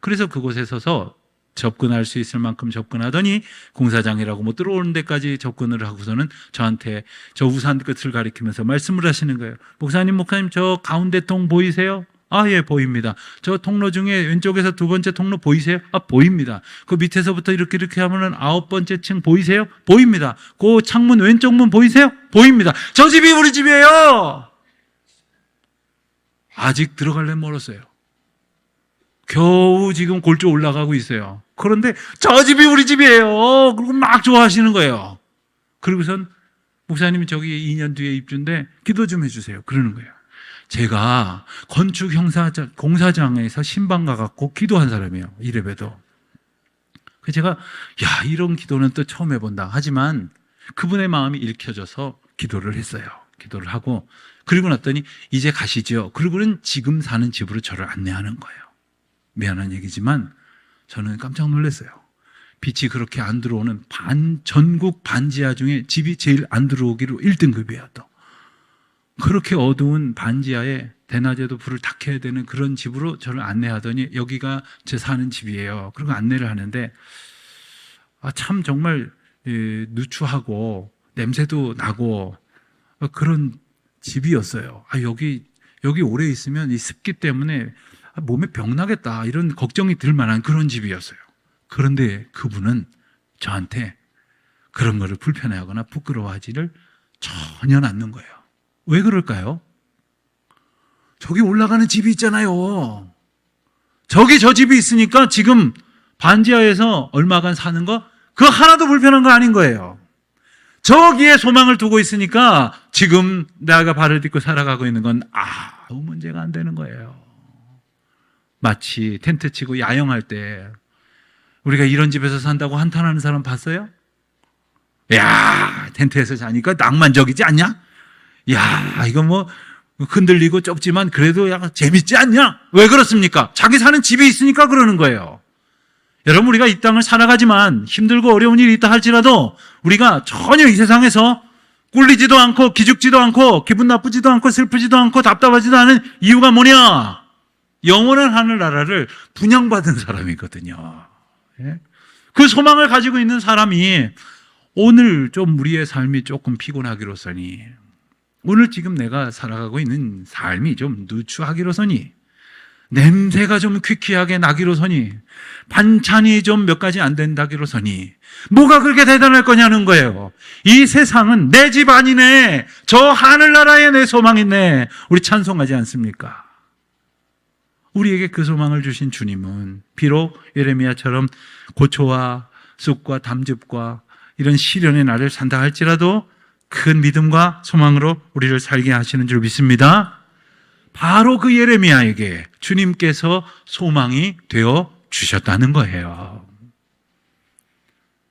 그래서 그곳에 서서 접근할 수 있을 만큼 접근하더니 공사장이라고 못 들어오는 데까지 접근을 하고서는 저한테 저 우산 끝을 가리키면서 말씀을 하시는 거예요. 목사님 저 가운데 통 보이세요? 예, 보입니다. 저 통로 중에 왼쪽에서 두 번째 통로 보이세요? 보입니다. 그 밑에서부터 이렇게 하면은 9번째 층 보이세요? 보입니다. 그 창문 왼쪽 문 보이세요? 보입니다. 저 집이 우리 집이에요. 아직 들어가려면 멀었어요. 겨우 지금 골조 올라가고 있어요. 그런데 저 집이 우리 집이에요. 그리고 막 좋아하시는 거예요. 그리고선 목사님이 저기 2년 뒤에 입주인데 기도 좀 해주세요. 그러는 거예요. 제가 건축 공사장에서 신방 가갖고 기도한 사람이에요. 이래봬도. 그래서 제가 이런 기도는 또 처음 해본다. 하지만 그분의 마음이 읽혀져서 기도를 했어요. 기도를 하고 그리고 났더니 이제 가시죠. 그리고는 지금 사는 집으로 저를 안내하는 거예요. 미안한 얘기지만 저는 깜짝 놀랐어요. 빛이 그렇게 안 들어오는 전국 반지하 중에 집이 제일 안 들어오기로 1등급이에요. 또 그렇게 어두운 반지하에 대낮에도 불을 다 켜야 되는 그런 집으로 저를 안내하더니 여기가 제 사는 집이에요. 그리고 안내를 하는데 참 정말 누추하고 냄새도 나고 그런 집이었어요. 여기 오래 있으면 이 습기 때문에 몸에 병 나겠다 이런 걱정이 들 만한 그런 집이었어요. 그런데 그분은 저한테 그런 거를 불편해하거나 부끄러워하지를 전혀 않는 거예요. 왜 그럴까요? 저기 올라가는 집이 있잖아요. 저기 저 집이 있으니까 지금 반지하에서 얼마간 사는 거 그거 하나도 불편한 거 아닌 거예요. 저기에 소망을 두고 있으니까 지금 내가 발을 딛고 살아가고 있는 건 아무 문제가 안 되는 거예요. 마치 텐트 치고 야영할 때 우리가 이런 집에서 산다고 한탄하는 사람 봤어요? 야, 텐트에서 자니까 낭만적이지 않냐? 야, 이거 뭐 흔들리고 좁지만 그래도 약간 재밌지 않냐? 왜 그렇습니까? 자기 사는 집이 있으니까 그러는 거예요. 여러분, 우리가 이 땅을 살아가지만 힘들고 어려운 일이 있다 할지라도 우리가 전혀 이 세상에서 꿀리지도 않고 기죽지도 않고 기분 나쁘지도 않고 슬프지도 않고 답답하지도 않은 이유가 뭐냐? 영원한 하늘나라를 분양받은 사람이거든요. 그 소망을 가지고 있는 사람이 오늘 좀 우리의 삶이 조금 피곤하기로서니 오늘 지금 내가 살아가고 있는 삶이 좀 누추하기로서니 냄새가 좀 퀴퀴하게 나기로서니 반찬이 좀 몇 가지 안 된다기로서니 뭐가 그렇게 대단할 거냐는 거예요. 이 세상은 내 집 아니네. 저 하늘나라에 내 소망이네. 우리 찬송하지 않습니까? 우리에게 그 소망을 주신 주님은 비록 예레미야처럼 고초와 쑥과 담즙과 이런 시련의 날을 산다 할지라도 큰 믿음과 소망으로 우리를 살게 하시는 줄 믿습니다. 바로 그 예레미야에게 주님께서 소망이 되어 주셨다는 거예요.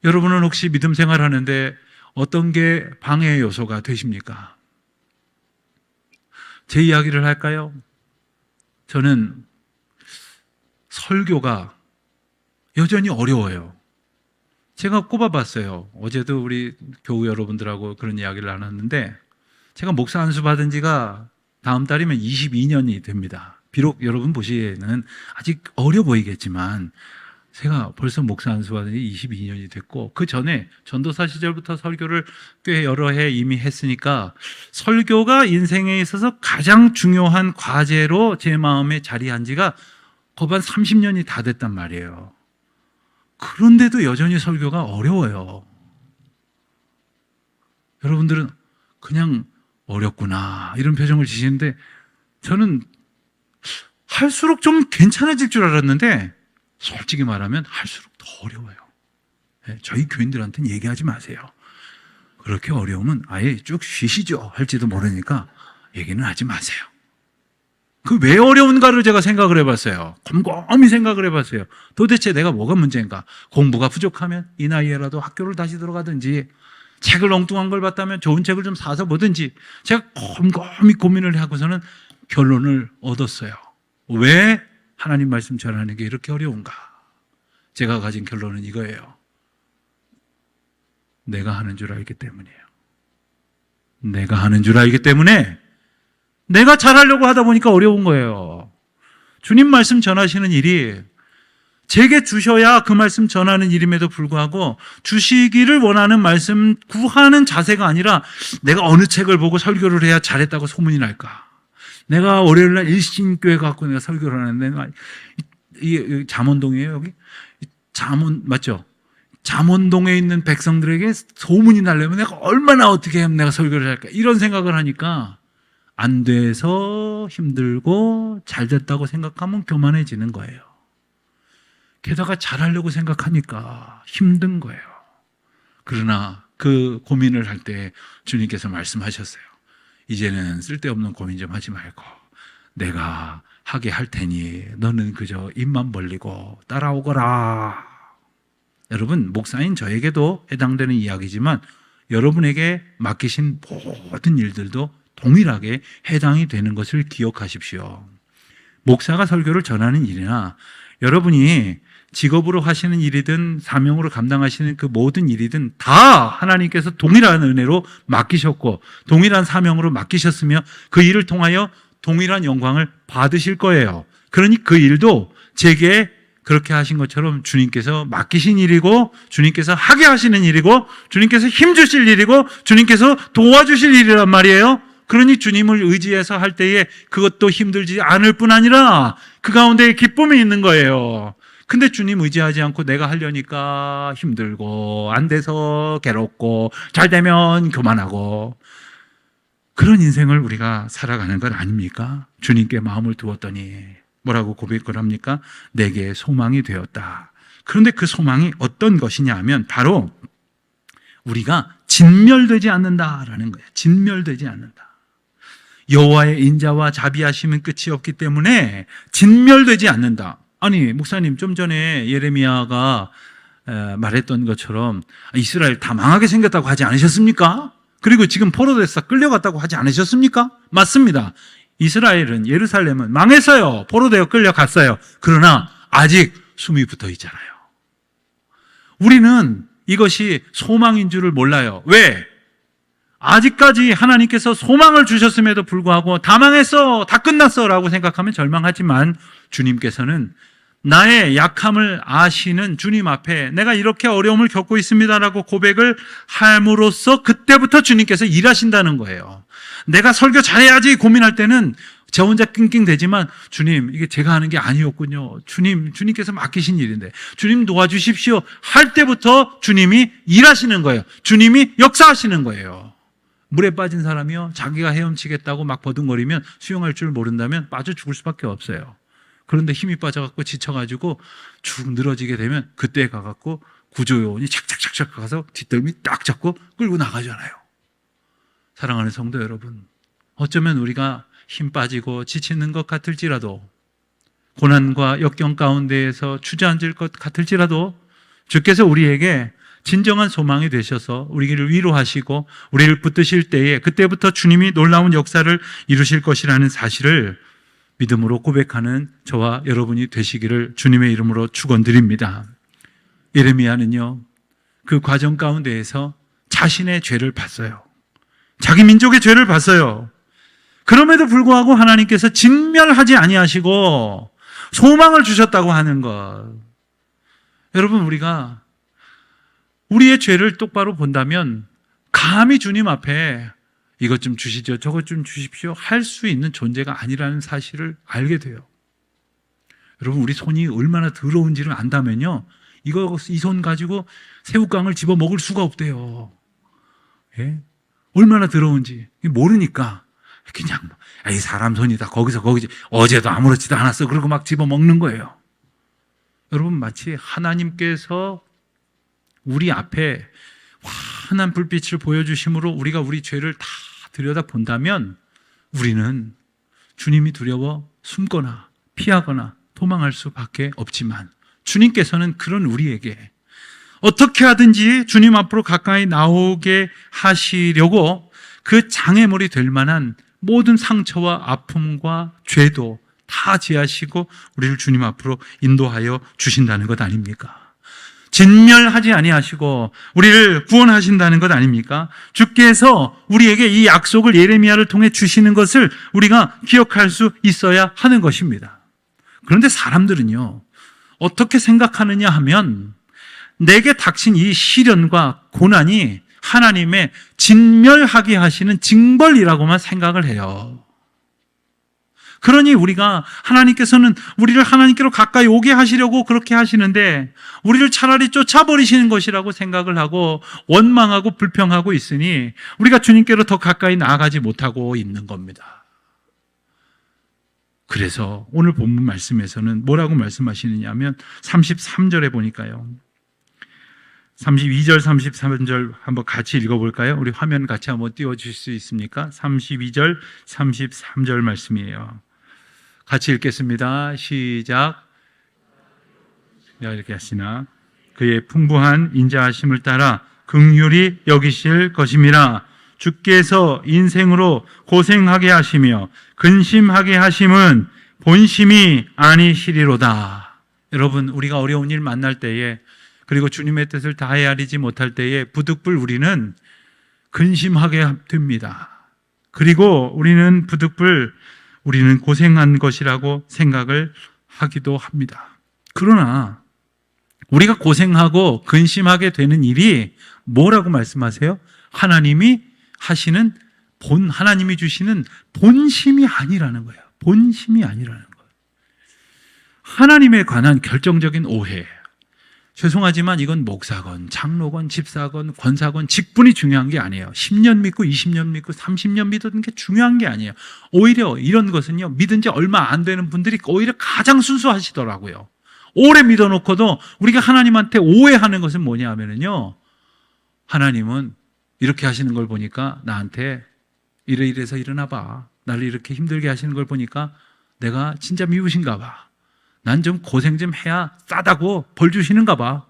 여러분은 혹시 믿음 생활하는데 어떤 게 방해 요소가 되십니까? 제 이야기를 할까요? 저는 설교가 여전히 어려워요. 제가 꼽아봤어요. 어제도 우리 교우 여러분들하고 그런 이야기를 나눴는데 제가 목사 안수 받은 지가 다음 달이면 22년이 됩니다. 비록 여러분 보시기에는 아직 어려 보이겠지만 제가 벌써 목사 안수 받은 지 22년이 됐고 그 전에 전도사 시절부터 설교를 꽤 여러 해 이미 했으니까 설교가 인생에 있어서 가장 중요한 과제로 제 마음에 자리한 지가 거의 한 30년이 다 됐단 말이에요. 그런데도 여전히 설교가 어려워요. 여러분들은 그냥 어렵구나 이런 표정을 지시는데 저는 할수록 좀 괜찮아질 줄 알았는데 솔직히 말하면 할수록 더 어려워요. 저희 교인들한테는 얘기하지 마세요. 그렇게 어려우면 아예 쭉 쉬시죠 할지도 모르니까 얘기는 하지 마세요. 그 왜 어려운가를 제가 생각을 해봤어요. 곰곰이 생각을 해봤어요. 도대체 내가 뭐가 문제인가? 공부가 부족하면 이 나이에라도 학교를 다시 들어가든지 책을 엉뚱한 걸 봤다면 좋은 책을 좀 사서 보든지 제가 곰곰이 고민을 하고서는 결론을 얻었어요. 왜 하나님 말씀 전하는 게 이렇게 어려운가? 제가 가진 결론은 이거예요. 내가 하는 줄 알기 때문이에요. 내가 하는 줄 알기 때문에 내가 잘하려고 하다 보니까 어려운 거예요. 주님 말씀 전하시는 일이 제게 주셔야 그 말씀 전하는 일임에도 불구하고 주시기를 원하는 말씀 구하는 자세가 아니라 내가 어느 책을 보고 설교를 해야 잘했다고 소문이 날까? 내가 월요일날 일신교회 갖고 내가 설교를 하는데 이 잠원동이에요 여기? 잠원 맞죠? 잠원동에 있는 백성들에게 소문이 나려면 내가 얼마나 어떻게 하면 내가 설교를 할까? 이런 생각을 하니까 안 돼서 힘들고 잘 됐다고 생각하면 교만해지는 거예요. 게다가 잘하려고 생각하니까 힘든 거예요. 그러나 그 고민을 할 때 주님께서 말씀하셨어요. 이제는 쓸데없는 고민 좀 하지 말고 내가 하게 할 테니 너는 그저 입만 벌리고 따라오거라. 여러분 목사인 저에게도 해당되는 이야기지만 여러분에게 맡기신 모든 일들도 동일하게 해당이 되는 것을 기억하십시오. 목사가 설교를 전하는 일이나 여러분이 직업으로 하시는 일이든 사명으로 감당하시는 그 모든 일이든 다 하나님께서 동일한 은혜로 맡기셨고 동일한 사명으로 맡기셨으며 그 일을 통하여 동일한 영광을 받으실 거예요. 그러니 그 일도 제게 그렇게 하신 것처럼 주님께서 맡기신 일이고 주님께서 하게 하시는 일이고 주님께서 힘주실 일이고 주님께서 도와주실 일이란 말이에요. 그러니 주님을 의지해서 할 때에 그것도 힘들지 않을 뿐 아니라 그 가운데 기쁨이 있는 거예요. 근데 주님 의지하지 않고 내가 하려니까 힘들고 안 돼서 괴롭고 잘 되면 교만하고 그런 인생을 우리가 살아가는 것 아닙니까? 주님께 마음을 두었더니 뭐라고 고백을 합니까? 내게 소망이 되었다. 그런데 그 소망이 어떤 것이냐 하면 바로 우리가 진멸되지 않는다라는 거예요. 진멸되지 않는다. 여호와의 인자와 자비하심은 끝이 없기 때문에 진멸되지 않는다. 아니 목사님 좀 전에 예레미야가 말했던 것처럼 이스라엘 다 망하게 생겼다고 하지 않으셨습니까? 그리고 지금 포로돼서 끌려갔다고 하지 않으셨습니까? 맞습니다. 이스라엘은 예루살렘은 망했어요. 포로되어 끌려갔어요. 그러나 아직 숨이 붙어 있잖아요. 우리는 이것이 소망인 줄을 몰라요. 왜? 아직까지 하나님께서 소망을 주셨음에도 불구하고 다 망했어, 다 끝났어 라고 생각하면 절망하지만 주님께서는 나의 약함을 아시는 주님 앞에 내가 이렇게 어려움을 겪고 있습니다라고 고백을 함으로써 그때부터 주님께서 일하신다는 거예요. 내가 설교 잘해야지 고민할 때는 저 혼자 낑낑대지만 주님 이게 제가 하는 게 아니었군요. 주님께서 맡기신 일인데 주님 도와주십시오 할 때부터 주님이 일하시는 거예요. 주님이 역사하시는 거예요. 물에 빠진 사람이요 자기가 헤엄치겠다고 막 버둥거리면 수영할 줄 모른다면 빠져 죽을 수밖에 없어요. 그런데 힘이 빠져갖고 지쳐가지고 쭉 늘어지게 되면 그때 가갖고 구조요원이 착착착착 가서 뒷덜미 딱 잡고 끌고 나가잖아요. 사랑하는 성도 여러분, 어쩌면 우리가 힘 빠지고 지치는 것 같을지라도 고난과 역경 가운데에서 주저앉을 것 같을지라도 주께서 우리에게 진정한 소망이 되셔서 우리를 위로하시고 우리를 붙드실 때에 그때부터 주님이 놀라운 역사를 이루실 것이라는 사실을 믿음으로 고백하는 저와 여러분이 되시기를 주님의 이름으로 축원드립니다. 예레미야는요, 그 과정 가운데에서 자신의 죄를 봤어요. 자기 민족의 죄를 봤어요. 그럼에도 불구하고 하나님께서 진멸하지 아니하시고 소망을 주셨다고 하는 것. 여러분, 우리가 우리의 죄를 똑바로 본다면 감히 주님 앞에 이것 좀 주시죠, 저것 좀 주십시오 할 수 있는 존재가 아니라는 사실을 알게 돼요. 여러분, 우리 손이 얼마나 더러운지를 안다면요, 이 손 가지고 새우깡을 집어 먹을 수가 없대요. 예? 얼마나 더러운지 모르니까 그냥 이 사람 손이 다 거기서 거기지, 어제도 아무렇지도 않았어 그러고 막 집어 먹는 거예요. 여러분, 마치 하나님께서 우리 앞에 환한 불빛을 보여주심으로 우리가 우리 죄를 다 들여다 본다면 우리는 주님이 두려워 숨거나 피하거나 도망할 수밖에 없지만 주님께서는 그런 우리에게 어떻게 하든지 주님 앞으로 가까이 나오게 하시려고 그 장애물이 될 만한 모든 상처와 아픔과 죄도 다 지하시고 우리를 주님 앞으로 인도하여 주신다는 것 아닙니까? 진멸하지 아니하시고 우리를 구원하신다는 것 아닙니까? 주께서 우리에게 이 약속을 예레미야를 통해 주시는 것을 우리가 기억할 수 있어야 하는 것입니다. 그런데 사람들은요, 어떻게 생각하느냐 하면 내게 닥친 이 시련과 고난이 하나님의 진멸하게 하시는 징벌이라고만 생각을 해요. 그러니 우리가 하나님께서는 우리를 하나님께로 가까이 오게 하시려고 그렇게 하시는데 우리를 차라리 쫓아버리시는 것이라고 생각을 하고 원망하고 불평하고 있으니 우리가 주님께로 더 가까이 나아가지 못하고 있는 겁니다. 그래서 오늘 본문 말씀에서는 뭐라고 말씀하시느냐 하면 33절에 보니까요, 32절 33절 한번 같이 읽어볼까요? 우리 화면 같이 한번 띄워주실 수 있습니까? 32절 33절 말씀이에요. 같이 읽겠습니다. 시작. 내가 이렇게 하시나 그의 풍부한 인자하심을 따라 긍휼히 여기실 것임이라. 주께서 인생으로 고생하게 하시며 근심하게 하심은 본심이 아니시리로다. 여러분, 우리가 어려운 일 만날 때에, 그리고 주님의 뜻을 다 헤아리지 못할 때에 부득불 우리는 근심하게 됩니다. 그리고 우리는 부득불 우리는 고생한 것이라고 생각을 하기도 합니다. 그러나 우리가 고생하고 근심하게 되는 일이 뭐라고 말씀하세요? 하나님이 하시는 하나님이 주시는 본심이 아니라는 거예요. 본심이 아니라는 거예요. 하나님에 관한 결정적인 오해. 죄송하지만 이건 목사건, 장로건, 집사건, 권사건, 직분이 중요한 게 아니에요. 10년 믿고 20년 믿고 30년 믿었던 게 중요한 게 아니에요. 오히려 이런 것은요, 믿은 지 얼마 안 되는 분들이 오히려 가장 순수하시더라고요. 오래 믿어놓고도 우리가 하나님한테 오해하는 것은 뭐냐 하면요, 하나님은 이렇게 하시는 걸 보니까 나한테 이래서 일어나 봐. 나를 이렇게 힘들게 하시는 걸 보니까 내가 진짜 미우신가 봐. 난 좀 고생 좀 해야 싸다고 벌 주시는가 봐.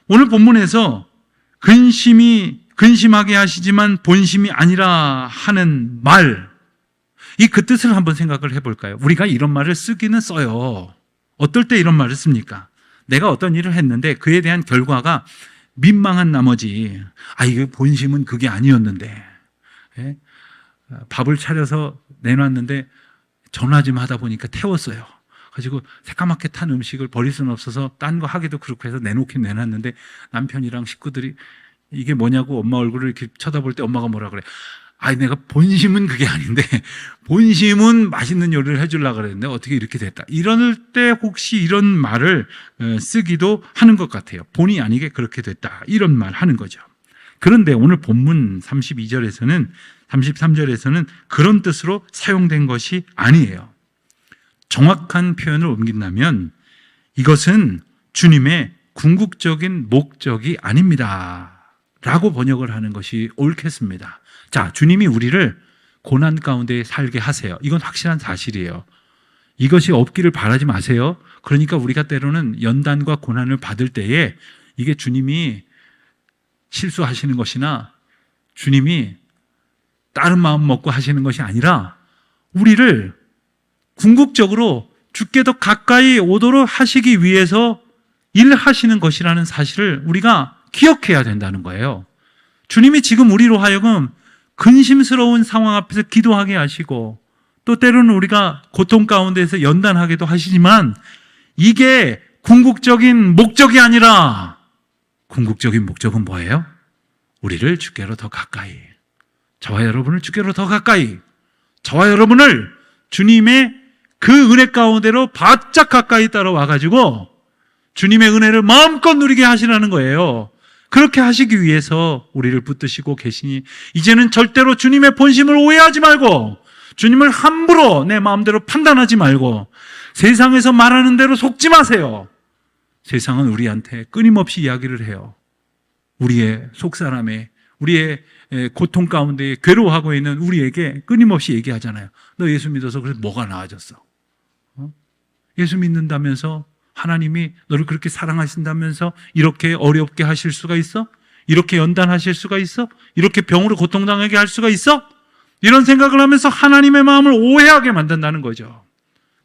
오늘 본문에서 근심하게 하시지만 본심이 아니라 하는 말, 그 뜻을 한번 생각을 해볼까요? 우리가 이런 말을 쓰기는 써요. 어떨 때 이런 말을 씁니까? 내가 어떤 일을 했는데 그에 대한 결과가 민망한 나머지, 이게 본심은 그게 아니었는데, 예? 밥을 차려서 내놨는데 전화 좀 하다 보니까 태웠어요. 가지고 새까맣게 탄 음식을 버릴 수는 없어서 딴 거 하기도 그렇고 해서 내놓긴 내놨는데 남편이랑 식구들이 이게 뭐냐고 엄마 얼굴을 이렇게 쳐다볼 때 엄마가 뭐라 그래? 내가 본심은 그게 아닌데 본심은 맛있는 요리를 해주려고 그랬는데 어떻게 이렇게 됐다. 이럴 때 혹시 이런 말을 쓰기도 하는 것 같아요. 본의 아니게 그렇게 됐다. 이런 말 하는 거죠. 그런데 오늘 본문 32절에서는 33절에서는 그런 뜻으로 사용된 것이 아니에요. 정확한 표현을 옮긴다면 이것은 주님의 궁극적인 목적이 아닙니다 라고 번역을 하는 것이 옳겠습니다. 자, 주님이 우리를 고난 가운데 살게 하세요. 이건 확실한 사실이에요. 이것이 없기를 바라지 마세요. 그러니까 우리가 때로는 연단과 고난을 받을 때에 이게 주님이 실수하시는 것이나 주님이 다른 마음 먹고 하시는 것이 아니라 우리를 궁극적으로 주께 더 가까이 오도록 하시기 위해서 일하시는 것이라는 사실을 우리가 기억해야 된다는 거예요. 주님이 지금 우리로 하여금 근심스러운 상황 앞에서 기도하게 하시고 또 때로는 우리가 고통 가운데서 연단하기도 하시지만 이게 궁극적인 목적이 아니라 궁극적인 목적은 뭐예요? 우리를 주께로 더 가까이, 저와 여러분을 주께로 더 가까이, 저와 여러분을 주님의 그 은혜 가운데로 바짝 가까이 따라와가지고 주님의 은혜를 마음껏 누리게 하시라는 거예요. 그렇게 하시기 위해서 우리를 붙드시고 계시니 이제는 절대로 주님의 본심을 오해하지 말고 주님을 함부로 내 마음대로 판단하지 말고 세상에서 말하는 대로 속지 마세요. 세상은 우리한테 끊임없이 이야기를 해요. 우리의 속사람에, 우리의 고통 가운데 괴로워하고 있는 우리에게 끊임없이 얘기하잖아요. 너 예수 믿어서 그래서 뭐가 나아졌어? 예수 믿는다면서 하나님이 너를 그렇게 사랑하신다면서 이렇게 어렵게 하실 수가 있어? 이렇게 연단하실 수가 있어? 이렇게 병으로 고통당하게 할 수가 있어? 이런 생각을 하면서 하나님의 마음을 오해하게 만든다는 거죠.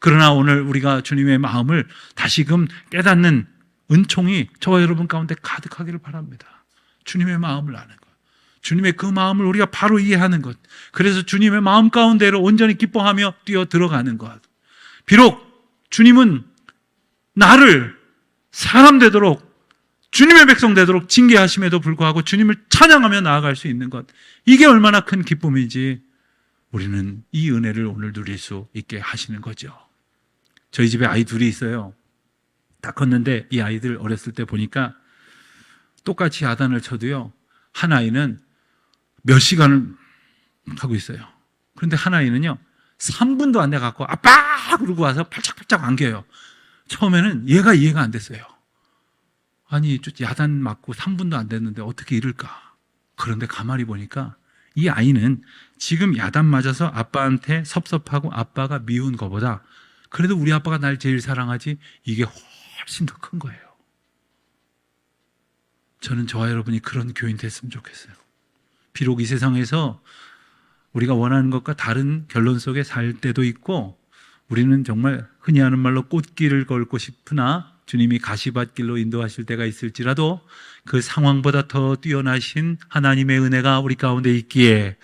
그러나 오늘 우리가 주님의 마음을 다시금 깨닫는 은총이 저와 여러분 가운데 가득하기를 바랍니다. 주님의 마음을 아는 것, 주님의 그 마음을 우리가 바로 이해하는 것, 그래서 주님의 마음 가운데로 온전히 기뻐하며 뛰어 들어가는 것. 비록 주님은 나를 사람 되도록, 주님의 백성 되도록 징계하심에도 불구하고 주님을 찬양하며 나아갈 수 있는 것, 이게 얼마나 큰 기쁨인지 우리는 이 은혜를 오늘 누릴 수 있게 하시는 거죠. 저희 집에 아이 둘이 있어요. 다 컸는데 이 아이들 어렸을 때 보니까 똑같이 야단을 쳐도요, 한 아이는 몇 시간을 하고 있어요. 그런데 한 아이는요 3분도 안 돼갖고 아빠! 그러고 와서 팔짝팔짝 안겨요. 처음에는 얘가 이해가 안 됐어요. 아니 야단 맞고 3분도 안 됐는데 어떻게 이럴까? 그런데 가만히 보니까 이 아이는 지금 야단 맞아서 아빠한테 섭섭하고 아빠가 미운 것보다 그래도 우리 아빠가 날 제일 사랑하지, 이게 훨씬 더 큰 거예요. 저는 저와 여러분이 그런 교인 됐으면 좋겠어요. 비록 이 세상에서 우리가 원하는 것과 다른 결론 속에 살 때도 있고, 우리는 정말 흔히 하는 말로 꽃길을 걷고 싶으나 주님이 가시밭길로 인도하실 때가 있을지라도 그 상황보다 더 뛰어나신 하나님의 은혜가 우리 가운데 있기에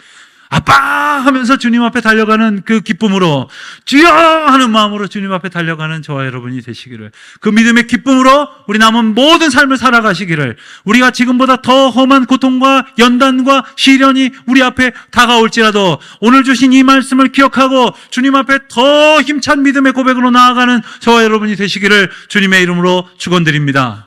아빠 하면서 주님 앞에 달려가는 그 기쁨으로, 주여 하는 마음으로 주님 앞에 달려가는 저와 여러분이 되시기를, 그 믿음의 기쁨으로 우리 남은 모든 삶을 살아가시기를, 우리가 지금보다 더 험한 고통과 연단과 시련이 우리 앞에 다가올지라도 오늘 주신 이 말씀을 기억하고 주님 앞에 더 힘찬 믿음의 고백으로 나아가는 저와 여러분이 되시기를 주님의 이름으로 축원드립니다.